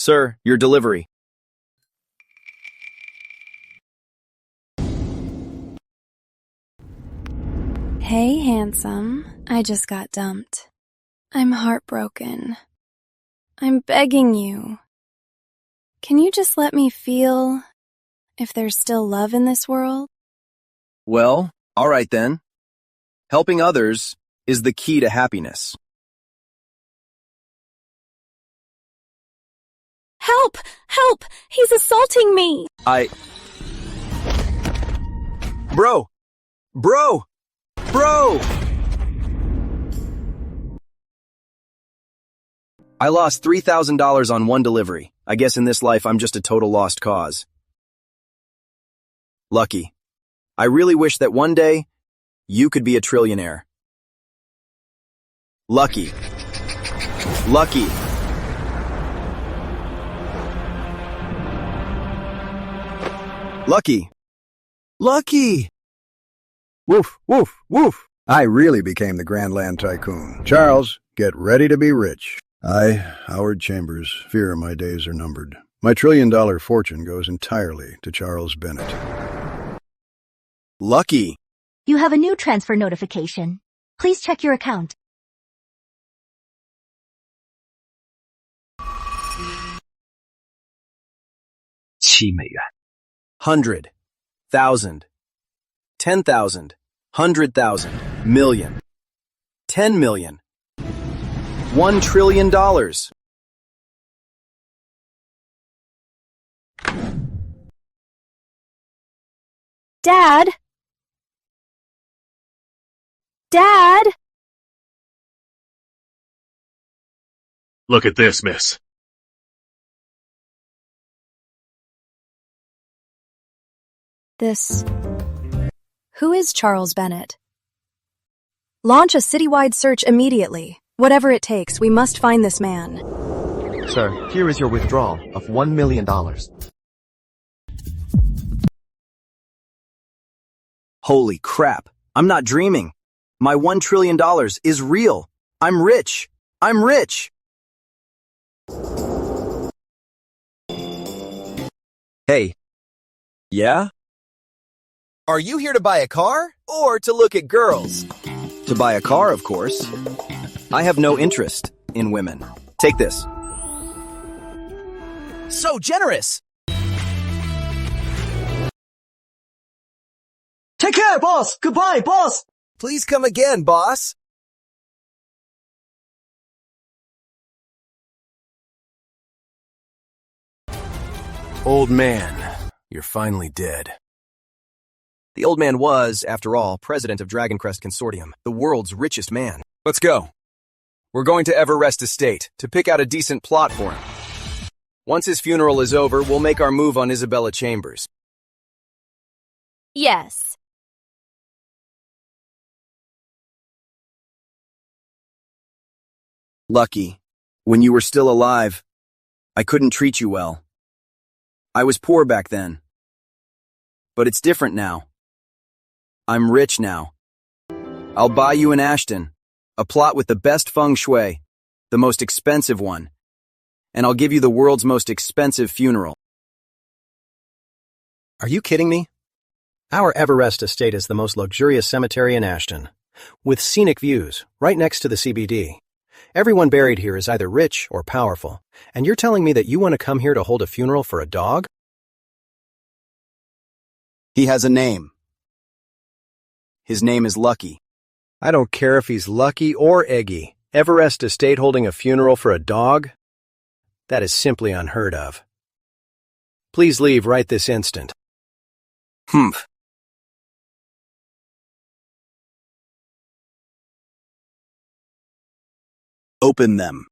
Sir, your delivery. Hey, handsome. I just got dumped. I'm heartbroken. I'm begging you. Can you just let me feel if there's still love in this world? Well, all right then. Helping others is the key to happiness. Help! Help! He's assaulting me! Bro! Bro! Bro! I lost $3,000 on one delivery. I guess in this life I'm just a total lost cause. Lucky. I really wish that one day you could be a trillionaire. Lucky. Lucky. Lucky. Lucky. Woof, woof, woof. I really became the Grandland Tycoon. Charles, get ready to be rich. I, Howard Chambers, fear my days are numbered. My $1 trillion fortune goes entirely to Charles Bennett. Lucky. You have a new transfer notification. Please check your account. $7,000. 100. 1,000. 10,000. 100,000. Million. 10 million. $1 trillion. Dad? Dad? Look at this, miss. Who is Charles Bennett? Launch a citywide search immediately. Whatever it takes, we must find this man. Sir, here is your withdrawal of $1 million. Holy crap. I'm not dreaming. My $1 trillion is real. I'm rich. I'm rich. Hey. Yeah? Are you here to buy a car or to look at girls? To buy a car, of course. I have no interest in women. Take this. So generous! Take care, boss! Goodbye, boss! Please come again, boss. Old man, you're finally dead. The old man was, after all, president of Dragoncrest Consortium, the world's richest man. Let's go. We're going to Everest Estate to pick out a decent plot for him. Once his funeral is over, we'll make our move on Isabella Chambers. Yes. Lucky. When you were still alive, I couldn't treat you well. I was poor back then. But it's different now. I'm rich now. I'll buy you an Ashton, a plot with the best feng shui, the most expensive one, and I'll give you the world's most expensive funeral. Are you kidding me? Our Everest estate is the most luxurious cemetery in Ashton, with scenic views right next to the CBD. Everyone buried here is either rich or powerful, and you're telling me that you want to come here to hold a funeral for a dog? He has a name. His name is Lucky. I don't care if he's Lucky or Eggy. Everest Estate holding a funeral for a dog? That is simply unheard of. Please leave right this instant. Humph. Open them.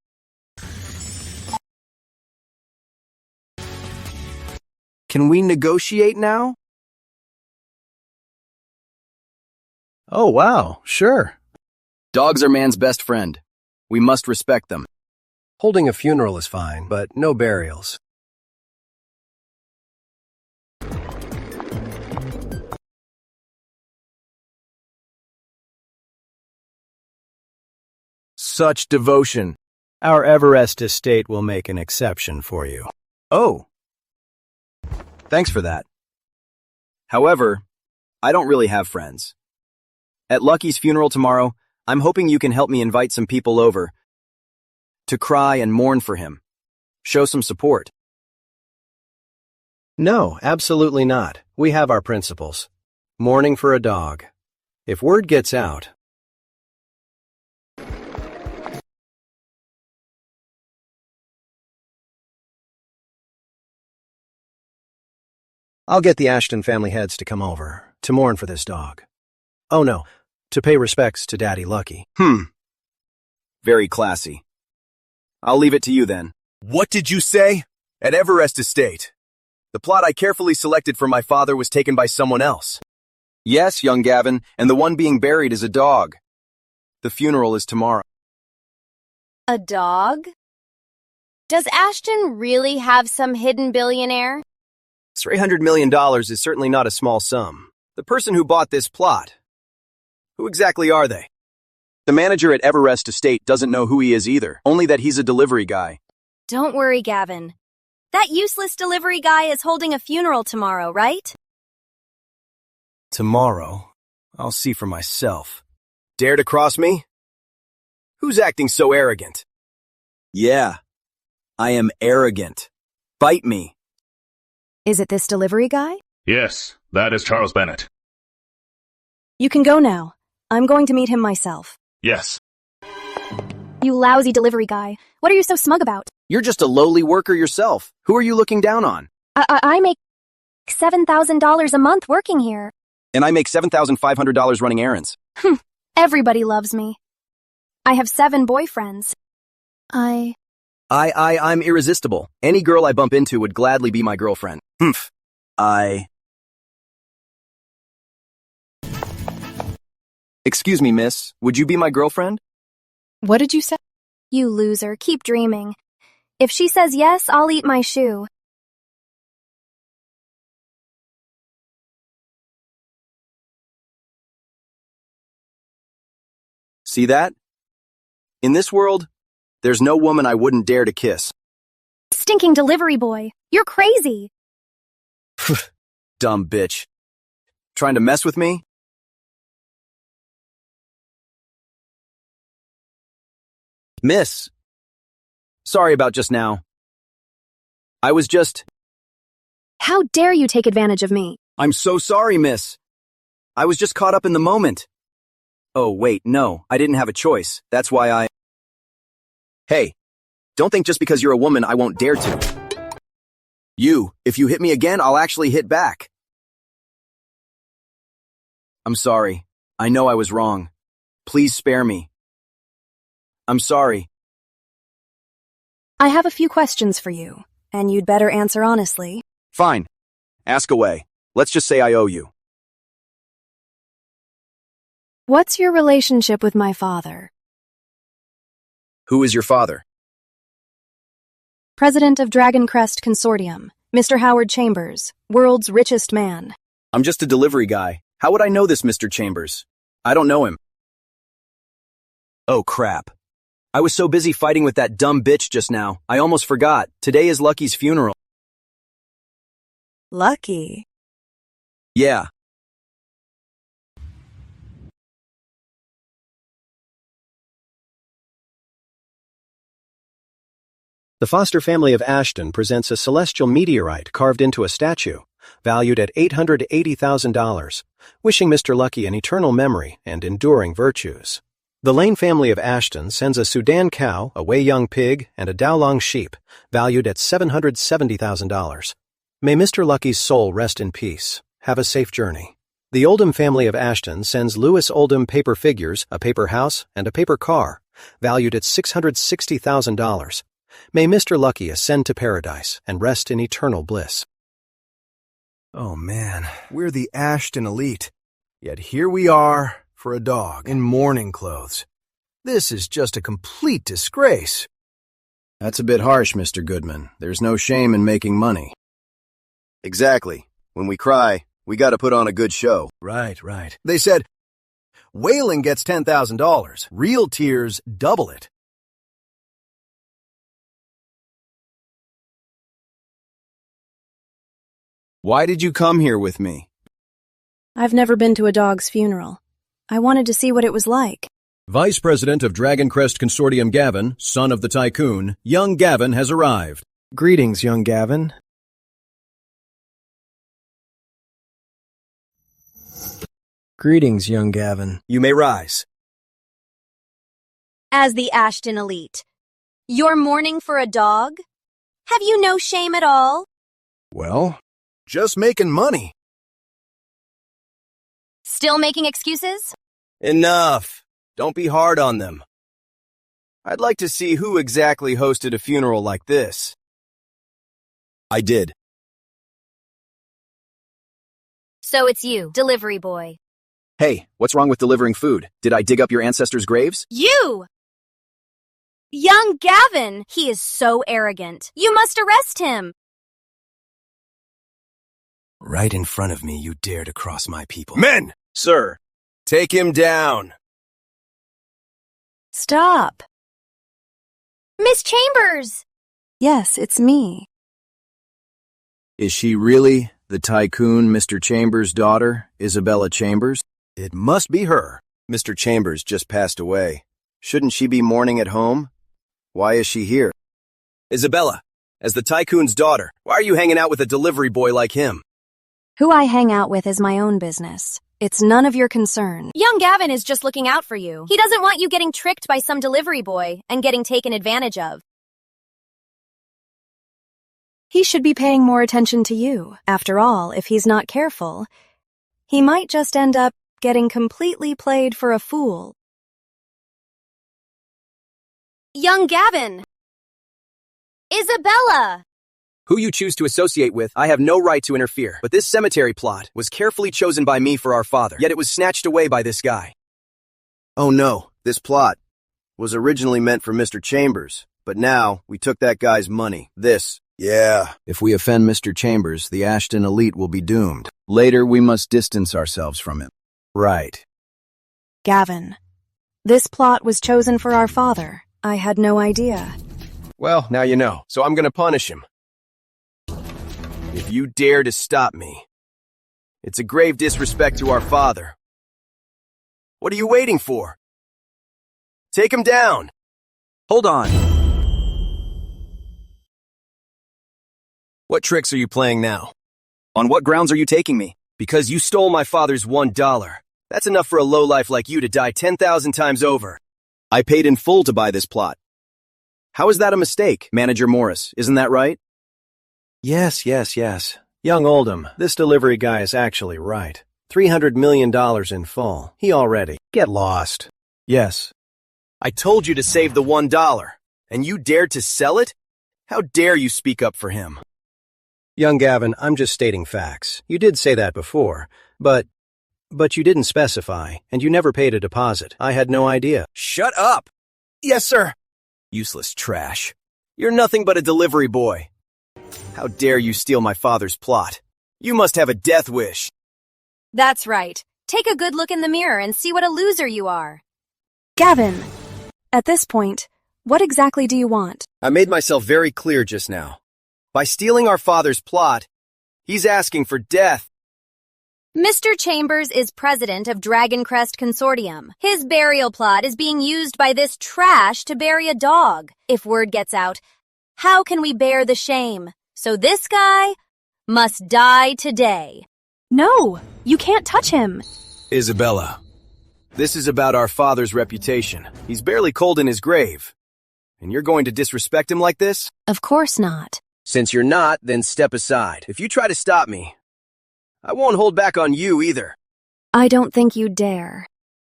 Can we negotiate now? Oh, wow, sure. Dogs are man's best friend. We must respect them. Holding a funeral is fine, but no burials. Such devotion. Our Everest estate will make an exception for you. Oh. Thanks for that. However, I don't really have friends. At Lucky's funeral tomorrow, I'm hoping you can help me invite some people over to cry and mourn for him. Show some support. No, absolutely not. We have our principles. Mourning for a dog. If word gets out... I'll get the Ashton family heads to come over to mourn for this dog. Oh no, to pay respects to Daddy Lucky. Very classy. I'll leave it to you then. What did you say? At Everest Estate. The plot I carefully selected for my father was taken by someone else. Yes, young Gavin, and the one being buried is a dog. The funeral is tomorrow. A dog? Does Ashton really have some hidden billionaire? $300 million is certainly not a small sum. The person who bought this plot, who exactly are they? The manager at Everest Estate doesn't know who he is either, only that he's a delivery guy. Don't worry, Gavin. That useless delivery guy is holding a funeral tomorrow, right? Tomorrow, I'll see for myself. Dare to cross me? Who's acting so arrogant? Yeah, I am arrogant. Bite me. Is it this delivery guy? Yes, that is Charles Bennett. You can go now. I'm going to meet him myself. Yes. You lousy delivery guy. What are you so smug about? You're just a lowly worker yourself. Who are you looking down on? I make $7,000 a month working here. And I make $7,500 running errands. Everybody loves me. I have 7 boyfriends. I'm irresistible. Any girl I bump into would gladly be my girlfriend. Excuse me, miss. Would you be my girlfriend? What did you say? You loser, keep dreaming. If she says yes, I'll eat my shoe. See that? In this world, there's no woman I wouldn't dare to kiss. Stinking delivery boy. You're crazy. Dumb bitch. Trying to mess with me? Miss. Sorry about just now. I was just... How dare you take advantage of me? I'm so sorry, miss. I was just caught up in the moment. Oh, wait, no, I didn't have a choice. That's why I... Hey, don't think just because you're a woman I won't dare to. If you hit me again, I'll actually hit back. I'm sorry. I know I was wrong. Please spare me. I'm sorry. I have a few questions for you, and you'd better answer honestly. Fine. Ask away. Let's just say I owe you. What's your relationship with my father? Who is your father? President of Dragon Crest Consortium, Mr. Howard Chambers, world's richest man. I'm just a delivery guy. How would I know this, Mr. Chambers? I don't know him. Oh, crap. I was so busy fighting with that dumb bitch just now, I almost forgot. Today is Lucky's funeral. Lucky? Yeah. The Foster family of Ashton presents a celestial meteorite carved into a statue, valued at $880,000, wishing Mr. Lucky an eternal memory and enduring virtues. The Lane family of Ashton sends a Sudan cow, a Wei young pig, and a Dowlong sheep, valued at $770,000. May Mr. Lucky's soul rest in peace. Have a safe journey. The Oldham family of Ashton sends Lewis Oldham paper figures, a paper house, and a paper car, valued at $660,000. May Mr. Lucky ascend to paradise and rest in eternal bliss. Oh man, we're the Ashton elite. Yet here we are for a dog in mourning clothes. This is just a complete disgrace. That's a bit harsh, Mr. Goodman. There's no shame in making money. Exactly. When we cry, we gotta put on a good show. Right. They said, wailing gets $10,000. Real tears double it. Why did you come here with me? I've never been to a dog's funeral. I wanted to see what it was like. Vice President of Dragon Crest Consortium Gavin, son of the tycoon, young Gavin has arrived. Greetings, young Gavin. Greetings, young Gavin. You may rise. As the Ashton elite, you're mourning for a dog? Have you no shame at all? Well, Just making money. Still making excuses? Enough. Don't be hard on them. I'd like to see who exactly hosted a funeral like this. I did. So it's you, delivery boy. Hey, what's wrong with delivering food? Did I dig up your ancestors' graves? You! Young Gavin! He is so arrogant. You must arrest him. Right in front of me, you dare to cross my people. Men! Sir, take him down. Stop. Miss Chambers! Yes, it's me. Is she really the tycoon, Mr. Chambers' daughter, Isabella Chambers? It must be her. Mr. Chambers just passed away. Shouldn't she be mourning at home? Why is she here? Isabella, as the tycoon's daughter, why are you hanging out with a delivery boy like him? Who I hang out with is my own business. It's none of your concern. Young Gavin is just looking out for you. He doesn't want you getting tricked by some delivery boy and getting taken advantage of. He should be paying more attention to you. After all, if he's not careful, he might just end up getting completely played for a fool. Young Gavin! Isabella! Who you choose to associate with, I have no right to interfere. But this cemetery plot was carefully chosen by me for our father, yet it was snatched away by this guy. Oh no, this plot was originally meant for Mr. Chambers, but now we took that guy's money. Yeah. If we offend Mr. Chambers, the Ashton elite will be doomed. Later, we must distance ourselves from him. Right. Gavin, this plot was chosen for our father. I had no idea. Well, now you know, so I'm gonna punish him. If you dare to stop me, it's a grave disrespect to our father. What are you waiting for? Take him down. Hold on. What tricks are you playing now? On what grounds are you taking me? Because you stole my father's $1. That's enough for a lowlife like you to die 10,000 times over. I paid in full to buy this plot. How is that a mistake, Manager Morris? Isn't that right? Yes. Young Oldham, this delivery guy is actually right. $300 million in full. He already. Get lost. Yes. I told you to save the $1, and you dared to sell it? How dare you speak up for him? Young Gavin, I'm just stating facts. You did say that before, but you didn't specify, and you never paid a deposit. I had no idea. Shut up! Yes, sir. Useless trash. You're nothing but a delivery boy. How dare you steal my father's plot? You must have a death wish. That's right. Take a good look in the mirror and see what a loser you are. Gavin, at this point, what exactly do you want? I made myself very clear just now. By stealing our father's plot, he's asking for death. Mr. Chambers is president of Dragon Crest Consortium. His burial plot is being used by this trash to bury a dog. If word gets out, how can we bear the shame? So this guy must die today. No, you can't touch him. Isabella, this is about our father's reputation. He's barely cold in his grave. And you're going to disrespect him like this? Of course not. Since you're not, then step aside. If you try to stop me, I won't hold back on you either. I don't think you dare.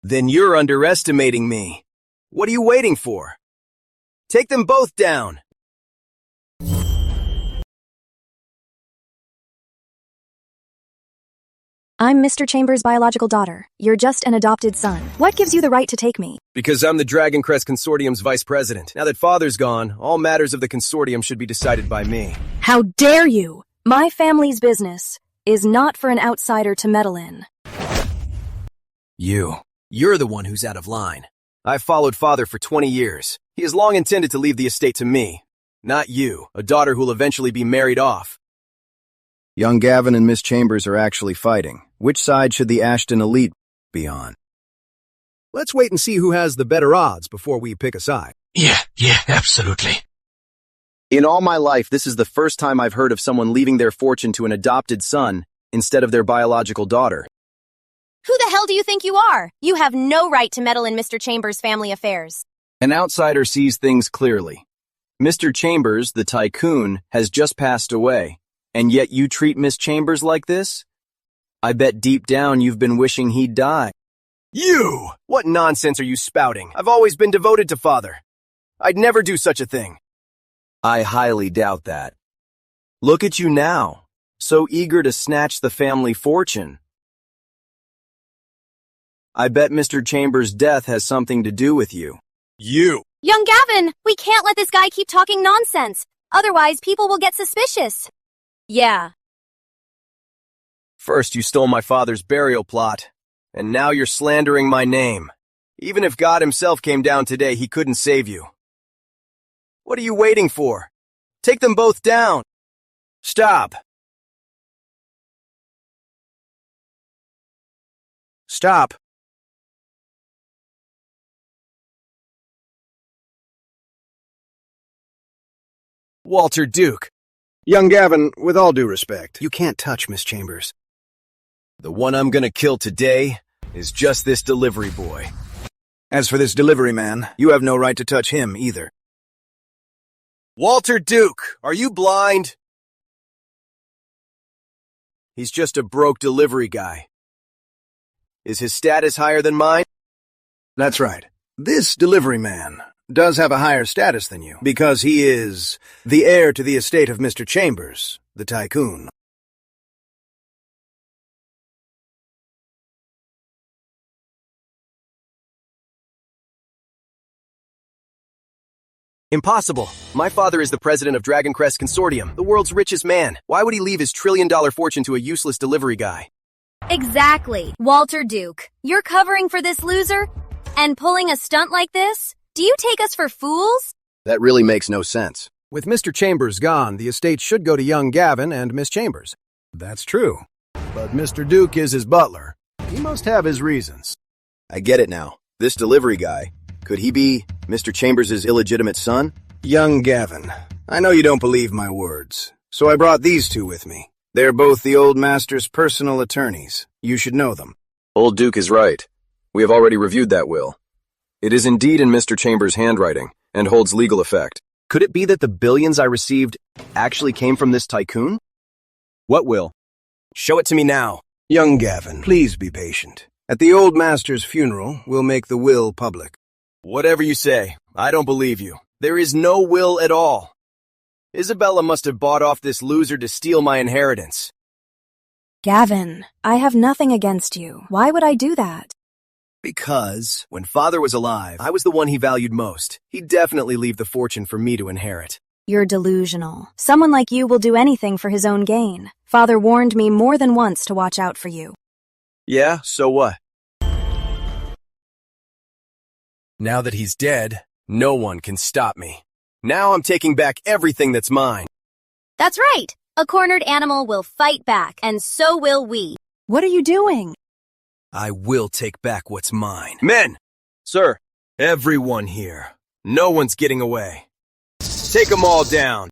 Then you're underestimating me. What are you waiting for? Take them both down. I'm Mr. Chambers' biological daughter. You're just an adopted son. What gives you the right to take me? Because I'm the Dragon Crest Consortium's vice president. Now that father's gone, all matters of the consortium should be decided by me. How dare you! My family's business is not for an outsider to meddle in. You're the one who's out of line. I've followed father for 20 years. He has long intended to leave the estate to me, not you, a daughter who'll eventually be married off. Young Gavin and Miss Chambers are actually fighting. Which side should the Ashton elite be on? Let's wait and see who has the better odds before we pick a side. Yeah, absolutely. In all my life, this is the first time I've heard of someone leaving their fortune to an adopted son instead of their biological daughter. Who the hell do you think you are? You have no right to meddle in Mr. Chambers' family affairs. An outsider sees things clearly. Mr. Chambers, the tycoon, has just passed away, and yet you treat Miss Chambers like this? I bet deep down you've been wishing he'd die. You! What nonsense are you spouting? I've always been devoted to father. I'd never do such a thing. I highly doubt that. Look at you now, so eager to snatch the family fortune. I bet Mr. Chambers' death has something to do with you. You! Young Gavin, we can't let this guy keep talking nonsense. Otherwise, people will get suspicious. Yeah. First you stole my father's burial plot, and now you're slandering my name. Even if God himself came down today, he couldn't save you. What are you waiting for? Take them both down. Stop. Stop. Walter Duke. Young Gavin, with all due respect, you can't touch Miss Chambers. The one I'm gonna kill today is just this delivery boy. As for this delivery man, you have no right to touch him either. Walter Duke, are you blind? He's just a broke delivery guy. Is his status higher than mine? That's right. This delivery man does have a higher status than you, because he is the heir to the estate of Mr. Chambers, the tycoon. Impossible. My father is the president of Dragon Crest Consortium, the world's richest man. Why would he leave his trillion-dollar fortune to a useless delivery guy? Exactly. Walter Duke, you're covering for this loser? And pulling a stunt like this? Do you take us for fools? That really makes no sense. With Mr. Chambers gone, the estate should go to young Gavin and Miss Chambers. That's true. But Mr. Duke is his butler. He must have his reasons. I get it now. This delivery guy, could he be Mr. Chambers' illegitimate son? Young Gavin, I know you don't believe my words, so I brought these two with me. They're both the old master's personal attorneys. You should know them. Old Duke is right. We have already reviewed that will. It is indeed in Mr. Chambers' handwriting and holds legal effect. Could it be that the billions I received actually came from this tycoon? What will? Show it to me now. Young Gavin, please be patient. At the old master's funeral, we'll make the will public. Whatever you say, I don't believe you. There is no will at all. Isabella must have bought off this loser to steal my inheritance. Gavin, I have nothing against you. Why would I do that? Because when father was alive, I was the one he valued most. He'd definitely leave the fortune for me to inherit. You're delusional. Someone like you will do anything for his own gain. Father warned me more than once to watch out for you. Yeah, so what? Now that he's dead, no one can stop me. Now I'm taking back everything that's mine. That's right. A cornered animal will fight back, and so will we. What are you doing? I will take back what's mine. Men! Sir, everyone here. No one's getting away. Take them all down.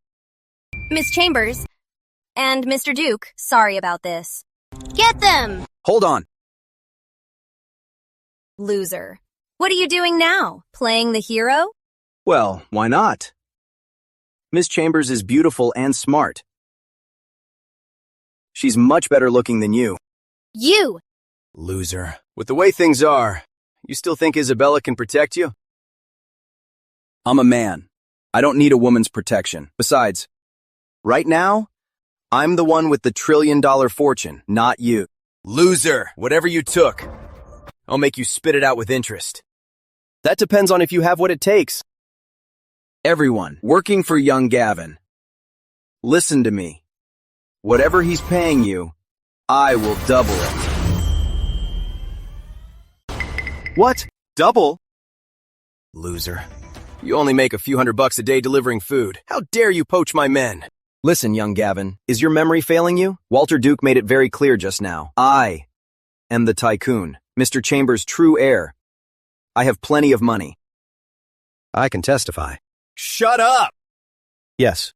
Miss Chambers and Mr. Duke, sorry about this. Get them! Hold on. Loser. What are you doing now? Playing the hero? Well, why not? Miss Chambers is beautiful and smart. She's much better looking than you. You! Loser. With the way things are, you still think Isabella can protect you? I'm a man. I don't need a woman's protection. Besides, right now, I'm the one with the trillion-dollar fortune, not you. Loser. Whatever you took, I'll make you spit it out with interest. That depends on if you have what it takes. Everyone working for young Gavin, listen to me. Whatever he's paying you, I will double it. What? Double? Loser. You only make a few $100 a day delivering food. How dare you poach my men? Listen, young Gavin, is your memory failing you? Walter Duke made it very clear just now. I am the tycoon, Mr. Chambers' true heir. I have plenty of money. I can testify. Shut up! Yes.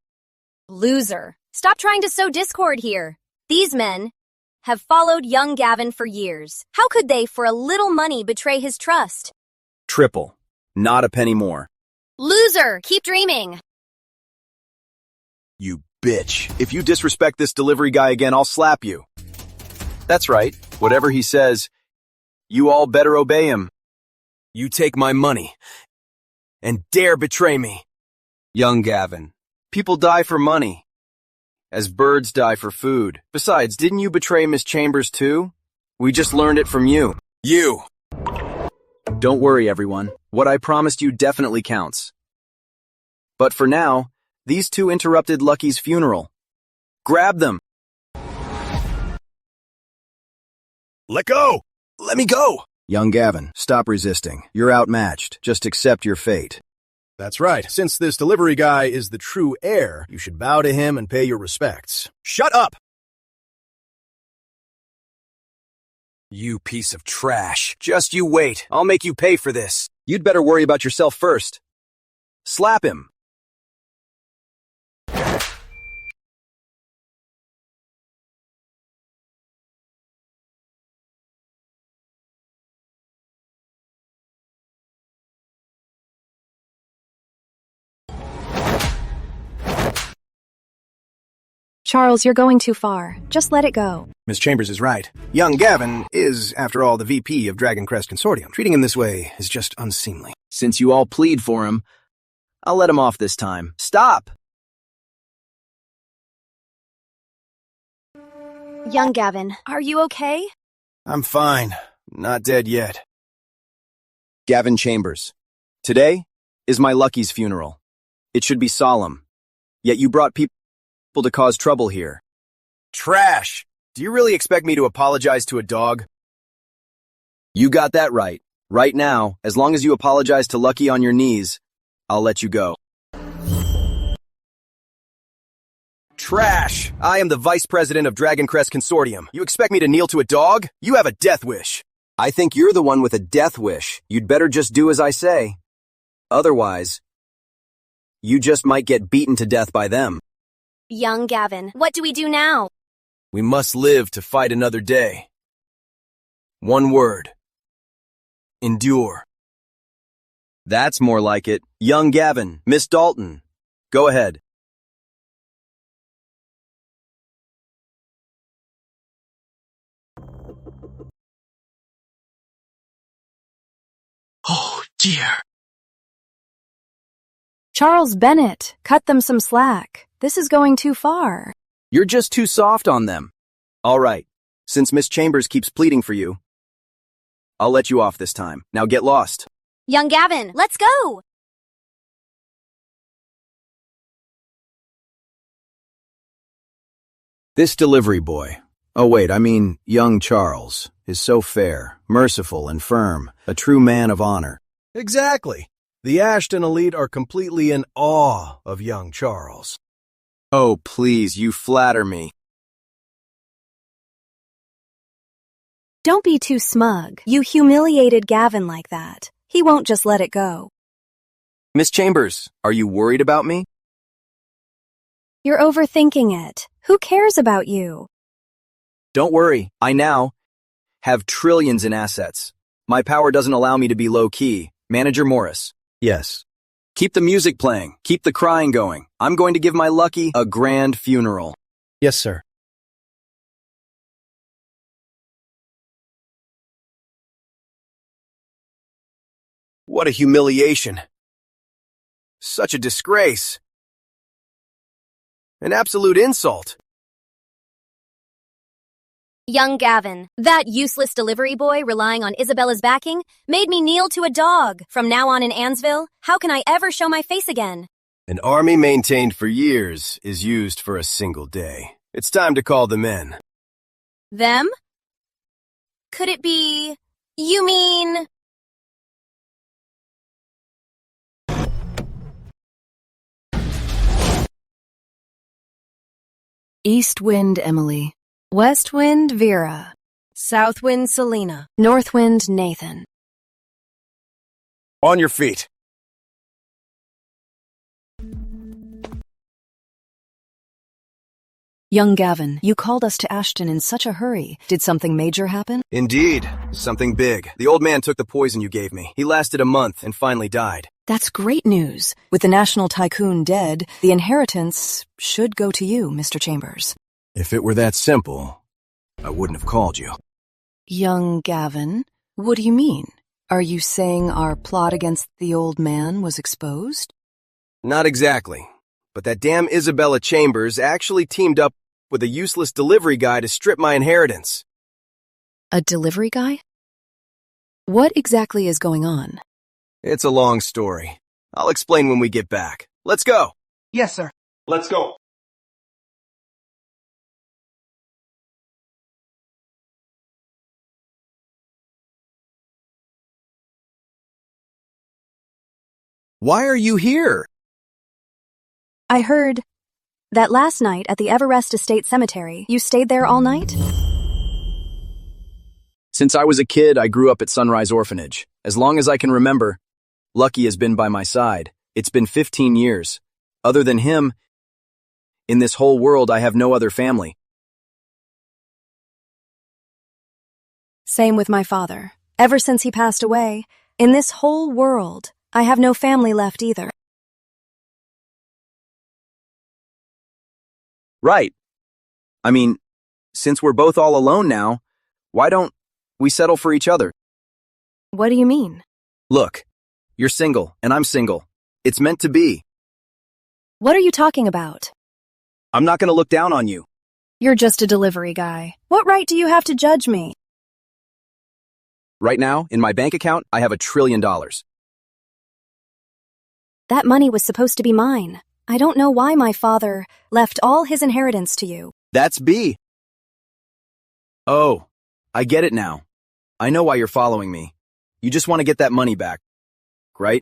Loser. Stop trying to sow discord here. These men have followed young Gavin for years. How could they, for a little money, betray his trust? Triple. Not a penny more. Loser! Keep dreaming. You bitch. If you disrespect this delivery guy again, I'll slap you. That's right. Whatever he says, you all better obey him. You take my money and dare betray me. Young Gavin, people die for money, as birds die for food. Besides, didn't you betray Miss Chambers too? We just learned it from you. You! Don't worry, everyone. What I promised you definitely counts. But for now, these two interrupted Lucky's funeral. Grab them! Let go! Let me go! Young Gavin, stop resisting. You're outmatched. Just accept your fate. That's right. Since this delivery guy is the true heir, you should bow to him and pay your respects. Shut up! You piece of trash. Just you wait. I'll make you pay for this. You'd better worry about yourself first. Slap him. Charles, you're going too far. Just let it go. Miss Chambers is right. Young Gavin is, after all, the VP of Dragon Crest Consortium. Treating him this way is just unseemly. Since you all plead for him, I'll let him off this time. Stop! Young Gavin, are you okay? I'm fine. Not dead yet. Gavin Chambers. Today is my Lucky's funeral. It should be solemn. Yet you brought people to cause trouble here. Trash! Do you really expect me to apologize to a dog? You got that right. Right now, as long as you apologize to Lucky on your knees, I'll let you go. Trash! I am the vice president of Dragon Crest Consortium. You expect me to kneel to a dog? You have a death wish. I think you're the one with a death wish. You'd better just do as I say. Otherwise, you just might get beaten to death by them. Young Gavin, what do we do now? We must live to fight another day. One word. Endure. That's more like it. Young Gavin, Miss Dalton, go ahead. Oh, dear. Charles Bennett, cut them some slack. This is going too far. You're just too soft on them. All right, since Miss Chambers keeps pleading for you, I'll let you off this time. Now get lost. Young Gavin, let's go! This delivery boy, oh wait, I mean young Charles, is so fair, merciful, and firm, a true man of honor. Exactly. The Ashton elite are completely in awe of young Charles. Oh, please, you flatter me. Don't be too smug. You humiliated Gavin like that. He won't just let it go. Miss Chambers, are you worried about me? You're overthinking it. Who cares about you? Don't worry, I now have trillions in assets. My power doesn't allow me to be low-key. Manager Morris. Yes. Keep the music playing. Keep the crying going. I'm going to give my Lucky a grand funeral. Yes, sir. What a humiliation. Such a disgrace. An absolute insult. Young Gavin, that useless delivery boy relying on Isabella's backing made me kneel to a dog. From now on in Ansville, how can I ever show my face again? An army maintained for years is used for a single day. It's time to call them in. Them? Could it be... You mean... East wind Emily. West wind Vera. South wind Selena. North wind Nathan. On your feet. Young Gavin, you called us to Ashton in such a hurry. Did something major happen? Indeed, something big. The old man took the poison you gave me. He lasted a month and finally died. That's great news. With the national tycoon dead, the inheritance should go to you, Mr. Chambers. If it were that simple, I wouldn't have called you. Young Gavin, what do you mean? Are you saying our plot against the old man was exposed? Not exactly. But that damn Isabella Chambers actually teamed up with a useless delivery guy to strip my inheritance. A delivery guy? What exactly is going on? It's a long story. I'll explain when we get back. Let's go! Yes, sir. Let's go. Why are you here? I heard that last night at the Everest Estate Cemetery, you stayed there all night? Since I was a kid, I grew up at Sunrise Orphanage. As long as I can remember, Lucky has been by my side. It's been 15 years. Other than him, in this whole world, I have no other family. Same with my father. Ever since he passed away, in this whole world, I have no family left either. Right. I mean, since we're both all alone now, why don't we settle for each other? What do you mean? Look, you're single, and I'm single. It's meant to be. What are you talking about? I'm not going to look down on you. You're just a delivery guy. What right do you have to judge me? Right now, in my bank account, I have $1 trillion. That money was supposed to be mine. I don't know why my father left all his inheritance to you. That's B. Oh, I get it now. I know why you're following me. You just want to get that money back, right?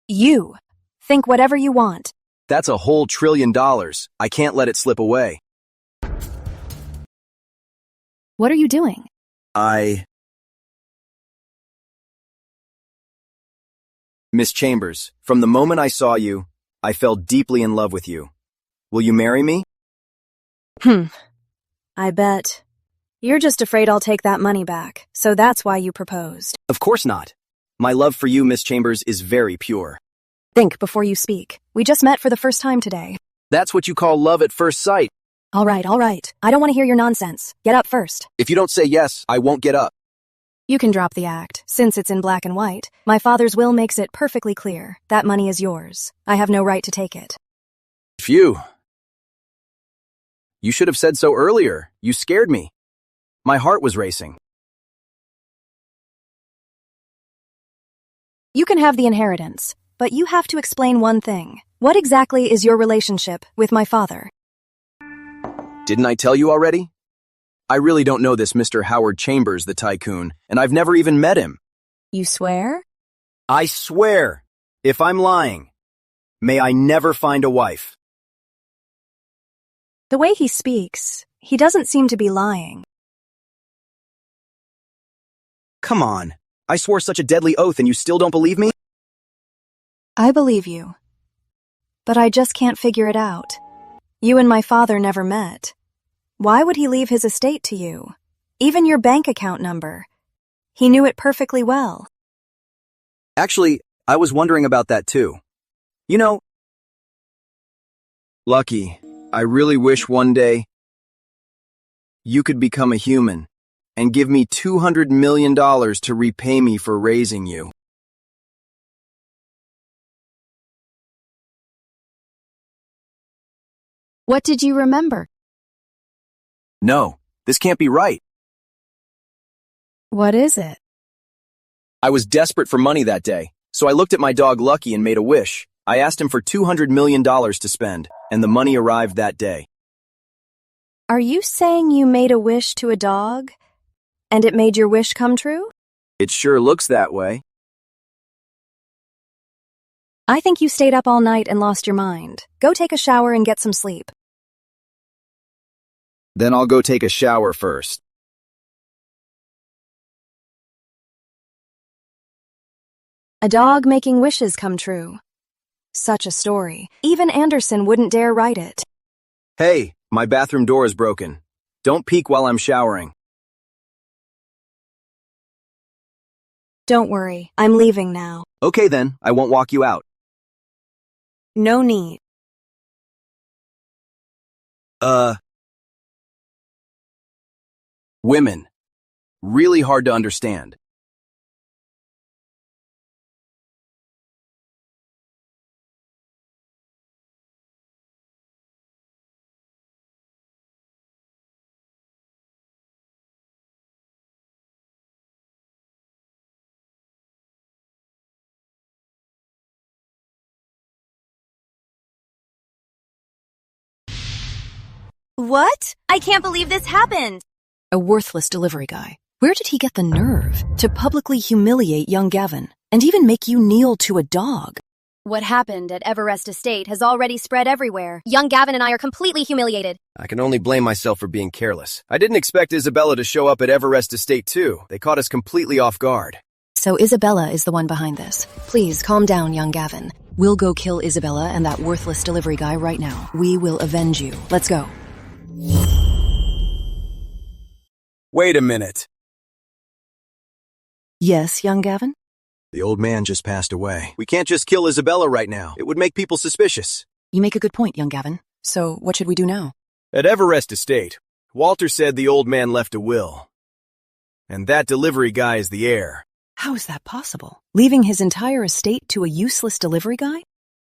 You think whatever you want. That's a whole $1 trillion. I can't let it slip away. What are you doing? Miss Chambers, from the moment I saw you, I fell deeply in love with you. Will you marry me? I bet. You're just afraid I'll take that money back, so that's why you proposed. Of course not. My love for you, Miss Chambers, is very pure. Think before you speak. We just met for the first time today. That's what you call love at first sight. All right. I don't want to hear your nonsense. Get up first. If you don't say yes, I won't get up. You can drop the act. Since it's in black and white, my father's will makes it perfectly clear. That money is yours. I have no right to take it. Phew. You should have said so earlier. You scared me. My heart was racing. You can have the inheritance, but you have to explain one thing. What exactly is your relationship with my father? Didn't I tell you already? I really don't know this Mr. Howard Chambers, the tycoon, and I've never even met him. You swear? I swear, if I'm lying, may I never find a wife. The way he speaks, he doesn't seem to be lying. Come on, I swore such a deadly oath and you still don't believe me? I believe you. But I just can't figure it out. You and my father never met. Why would he leave his estate to you? Even your bank account number. He knew it perfectly well. Actually, I was wondering about that too. You know, Lucky, I really wish one day you could become a human and give me $200 million to repay me for raising you. What did you remember? No, this can't be right. What is it? I was desperate for money that day, so I looked at my dog Lucky and made a wish. I asked him for $200 million to spend, and the money arrived that day. Are you saying you made a wish to a dog, and it made your wish come true? It sure looks that way. I think you stayed up all night and lost your mind. Go take a shower and get some sleep. Then I'll go take a shower first. A dog making wishes come true. Such a story. Even Anderson wouldn't dare write it. Hey, my bathroom door is broken. Don't peek while I'm showering. Don't worry, I'm leaving now. Okay then, I won't walk you out. No need. Women. Really hard to understand. What? I can't believe this happened. A worthless delivery guy. Where did he get the nerve to publicly humiliate young Gavin and even make you kneel to a dog? What happened at Everest Estate has already spread everywhere. Young Gavin and I are completely humiliated. I can only blame myself for being careless. I didn't expect Isabella to show up at Everest Estate too. They caught us completely off guard. So Isabella is the one behind this. Please calm down, young Gavin. We'll go kill Isabella and that worthless delivery guy right now. We will avenge you. Let's go. Wait a minute. Yes, young Gavin? The old man just passed away. We can't just kill Isabella right now. It would make people suspicious. You make a good point, young Gavin. So what should we do now? At Everest Estate, Walter said the old man left a will. And that delivery guy is the heir. How is that possible? Leaving his entire estate to a useless delivery guy?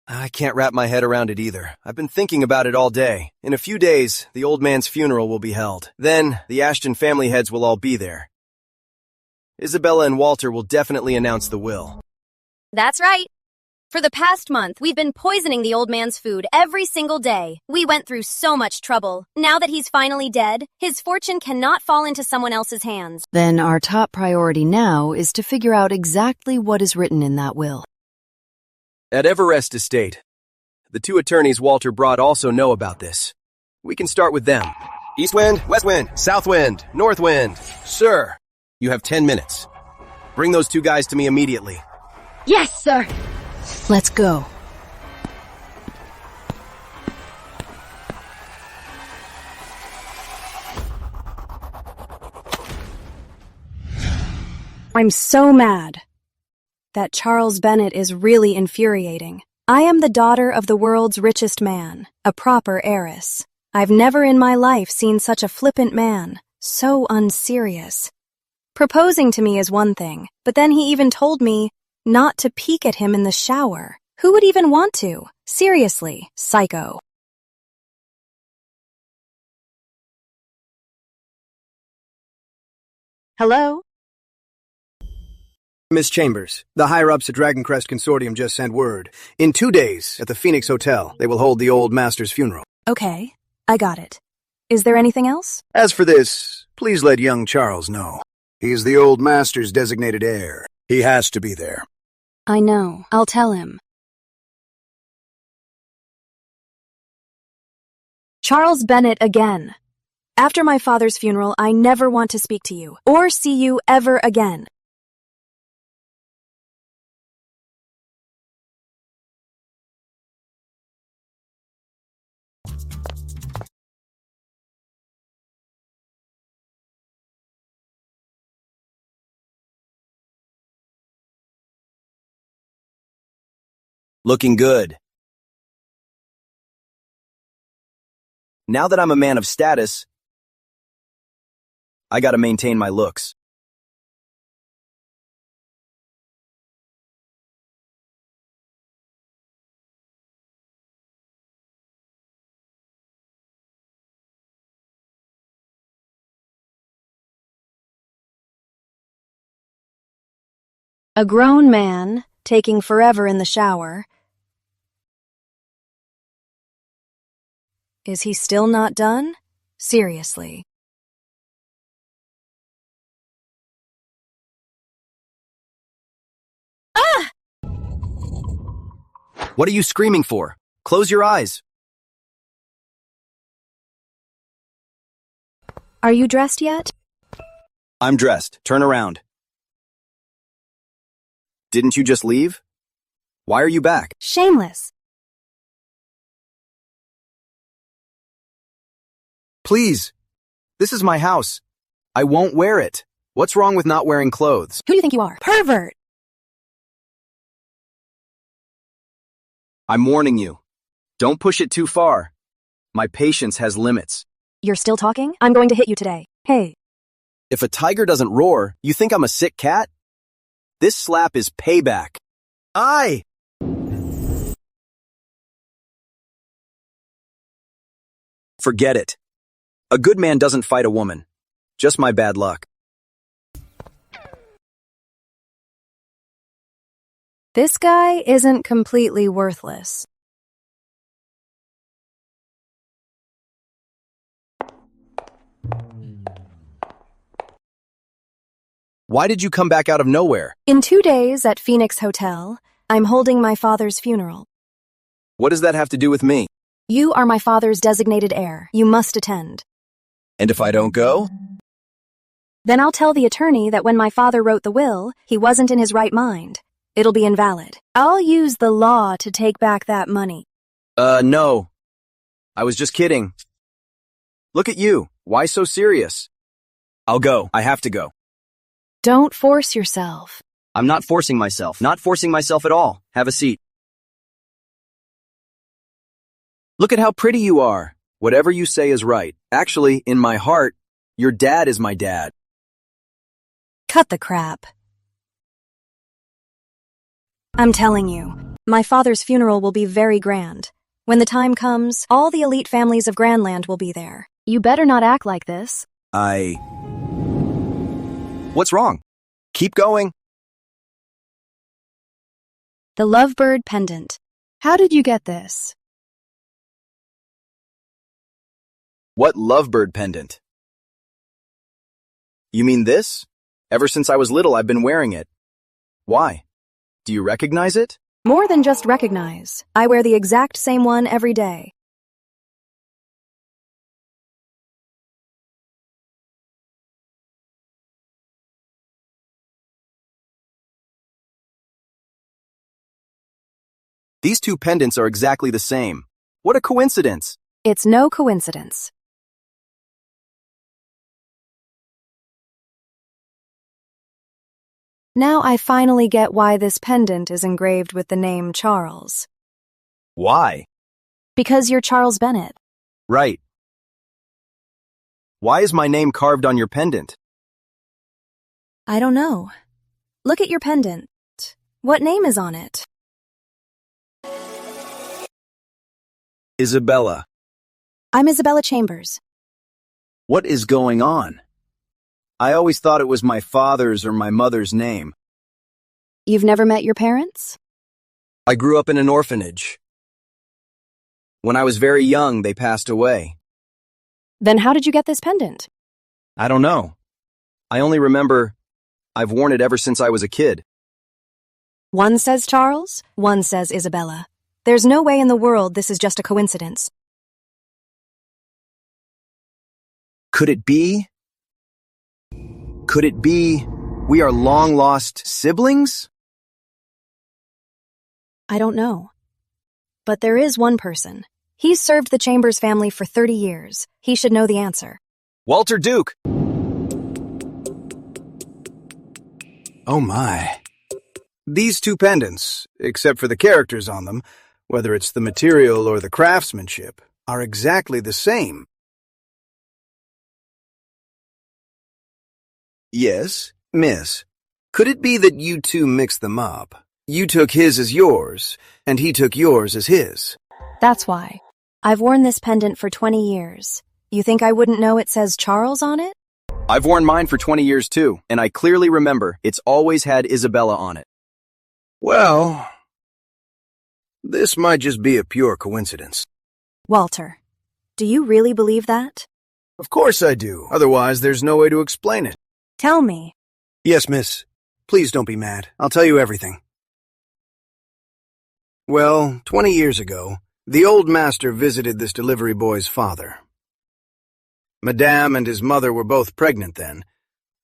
I can't wrap my head around it either. I've been thinking about it all day. In a few days, the old man's funeral will be held. Then, the Ashton family heads will all be there. Isabella and Walter will definitely announce the will. That's right. For the past month, we've been poisoning the old man's food every single day. We went through so much trouble. Now that he's finally dead, his fortune cannot fall into someone else's hands. Then our top priority now is to figure out exactly what is written in that will. At Everest Estate, the two attorneys Walter brought also know about this. We can start with them. East wind, west wind, south wind, north wind. Sir, you have 10 minutes. Bring those two guys to me immediately. Yes, sir. Let's go. I'm so mad. That Charles Bennett is really infuriating. I am the daughter of the world's richest man, a proper heiress. I've never in my life seen such a flippant man, so unserious. Proposing to me is one thing, but then he even told me not to peek at him in the shower. Who would even want to? Seriously, psycho. Hello? Miss Chambers, the higher-ups at Dragon Crest Consortium just sent word. In 2 days, at the Phoenix Hotel, they will hold the old master's funeral. Okay, I got it. Is there anything else? As for this, please let young Charles know. He is the old master's designated heir. He has to be there. I know. I'll tell him. Charles Bennett again. After my father's funeral, I never want to speak to you or see you ever again. Looking good. Now that I'm a man of status, I gotta maintain my looks. A grown man taking forever in the shower. Is he still not done? Seriously. What are you screaming for? Close your eyes. Are you dressed yet? I'm dressed. Turn around. Didn't you just leave? Why are you back? Shameless. Please. This is my house. I won't wear it. What's wrong with not wearing clothes? Who do you think you are? Pervert! I'm warning you. Don't push it too far. My patience has limits. You're still talking? I'm going to hit you today. Hey. If a tiger doesn't roar, you think I'm a sick cat? This slap is payback. Aye! Forget it. A good man doesn't fight a woman. Just my bad luck. This guy isn't completely worthless. Why did you come back out of nowhere? In 2 days at Phoenix Hotel, I'm holding my father's funeral. What does that have to do with me? You are my father's designated heir. You must attend. And if I don't go? Then I'll tell the attorney that when my father wrote the will, he wasn't in his right mind. It'll be invalid. I'll use the law to take back that money. No. I was just kidding. Look at you. Why so serious? I'll go. I have to go. Don't force yourself. I'm not forcing myself. Not forcing myself at all. Have a seat. Look at how pretty you are. Whatever you say is right. Actually, in my heart, your dad is my dad. Cut the crap. I'm telling you, my father's funeral will be very grand. When the time comes, all the elite families of Grandland will be there. You better not act like this. What's wrong? Keep going. The lovebird pendant. How did you get this? What lovebird pendant? You mean this? Ever since I was little, I've been wearing it. Why? Do you recognize it? More than just recognize. I wear the exact same one every day. These two pendants are exactly the same. What a coincidence. It's no coincidence. Now I finally get why this pendant is engraved with the name Charles. Why? Because you're Charles Bennett. Right. Why is my name carved on your pendant? I don't know. Look at your pendant. What name is on it? Isabella. I'm Isabella Chambers. What is going on? I always thought it was my father's or my mother's name. You've never met your parents? I grew up in an orphanage. When I was very young, they passed away. Then how did you get this pendant? I don't know. I only remember I've worn it ever since I was a kid. One says Charles, one says Isabella. There's no way in the world this is just a coincidence. Could it be? Could it be we are long-lost siblings? I don't know. But there is one person. He's served the Chambers family for 30 years. He should know the answer. Walter Duke. Oh my. These two pendants, except for the characters on them, whether it's the material or the craftsmanship, are exactly the same. Yes, miss. Could it be that you two mixed them up? You took his as yours, and he took yours as his. That's why. I've worn this pendant for 20 years. You think I wouldn't know it says Charles on it? I've worn mine for 20 years too, and I clearly remember it's always had Isabella on it. Well, this might just be a pure coincidence. Walter, do you really believe that? Of course I do. Otherwise, there's no way to explain it. Tell me. Yes, miss. Please don't be mad. I'll tell you everything. Well, 20 years ago, the old master visited this delivery boy's father. Madame and his mother were both pregnant then,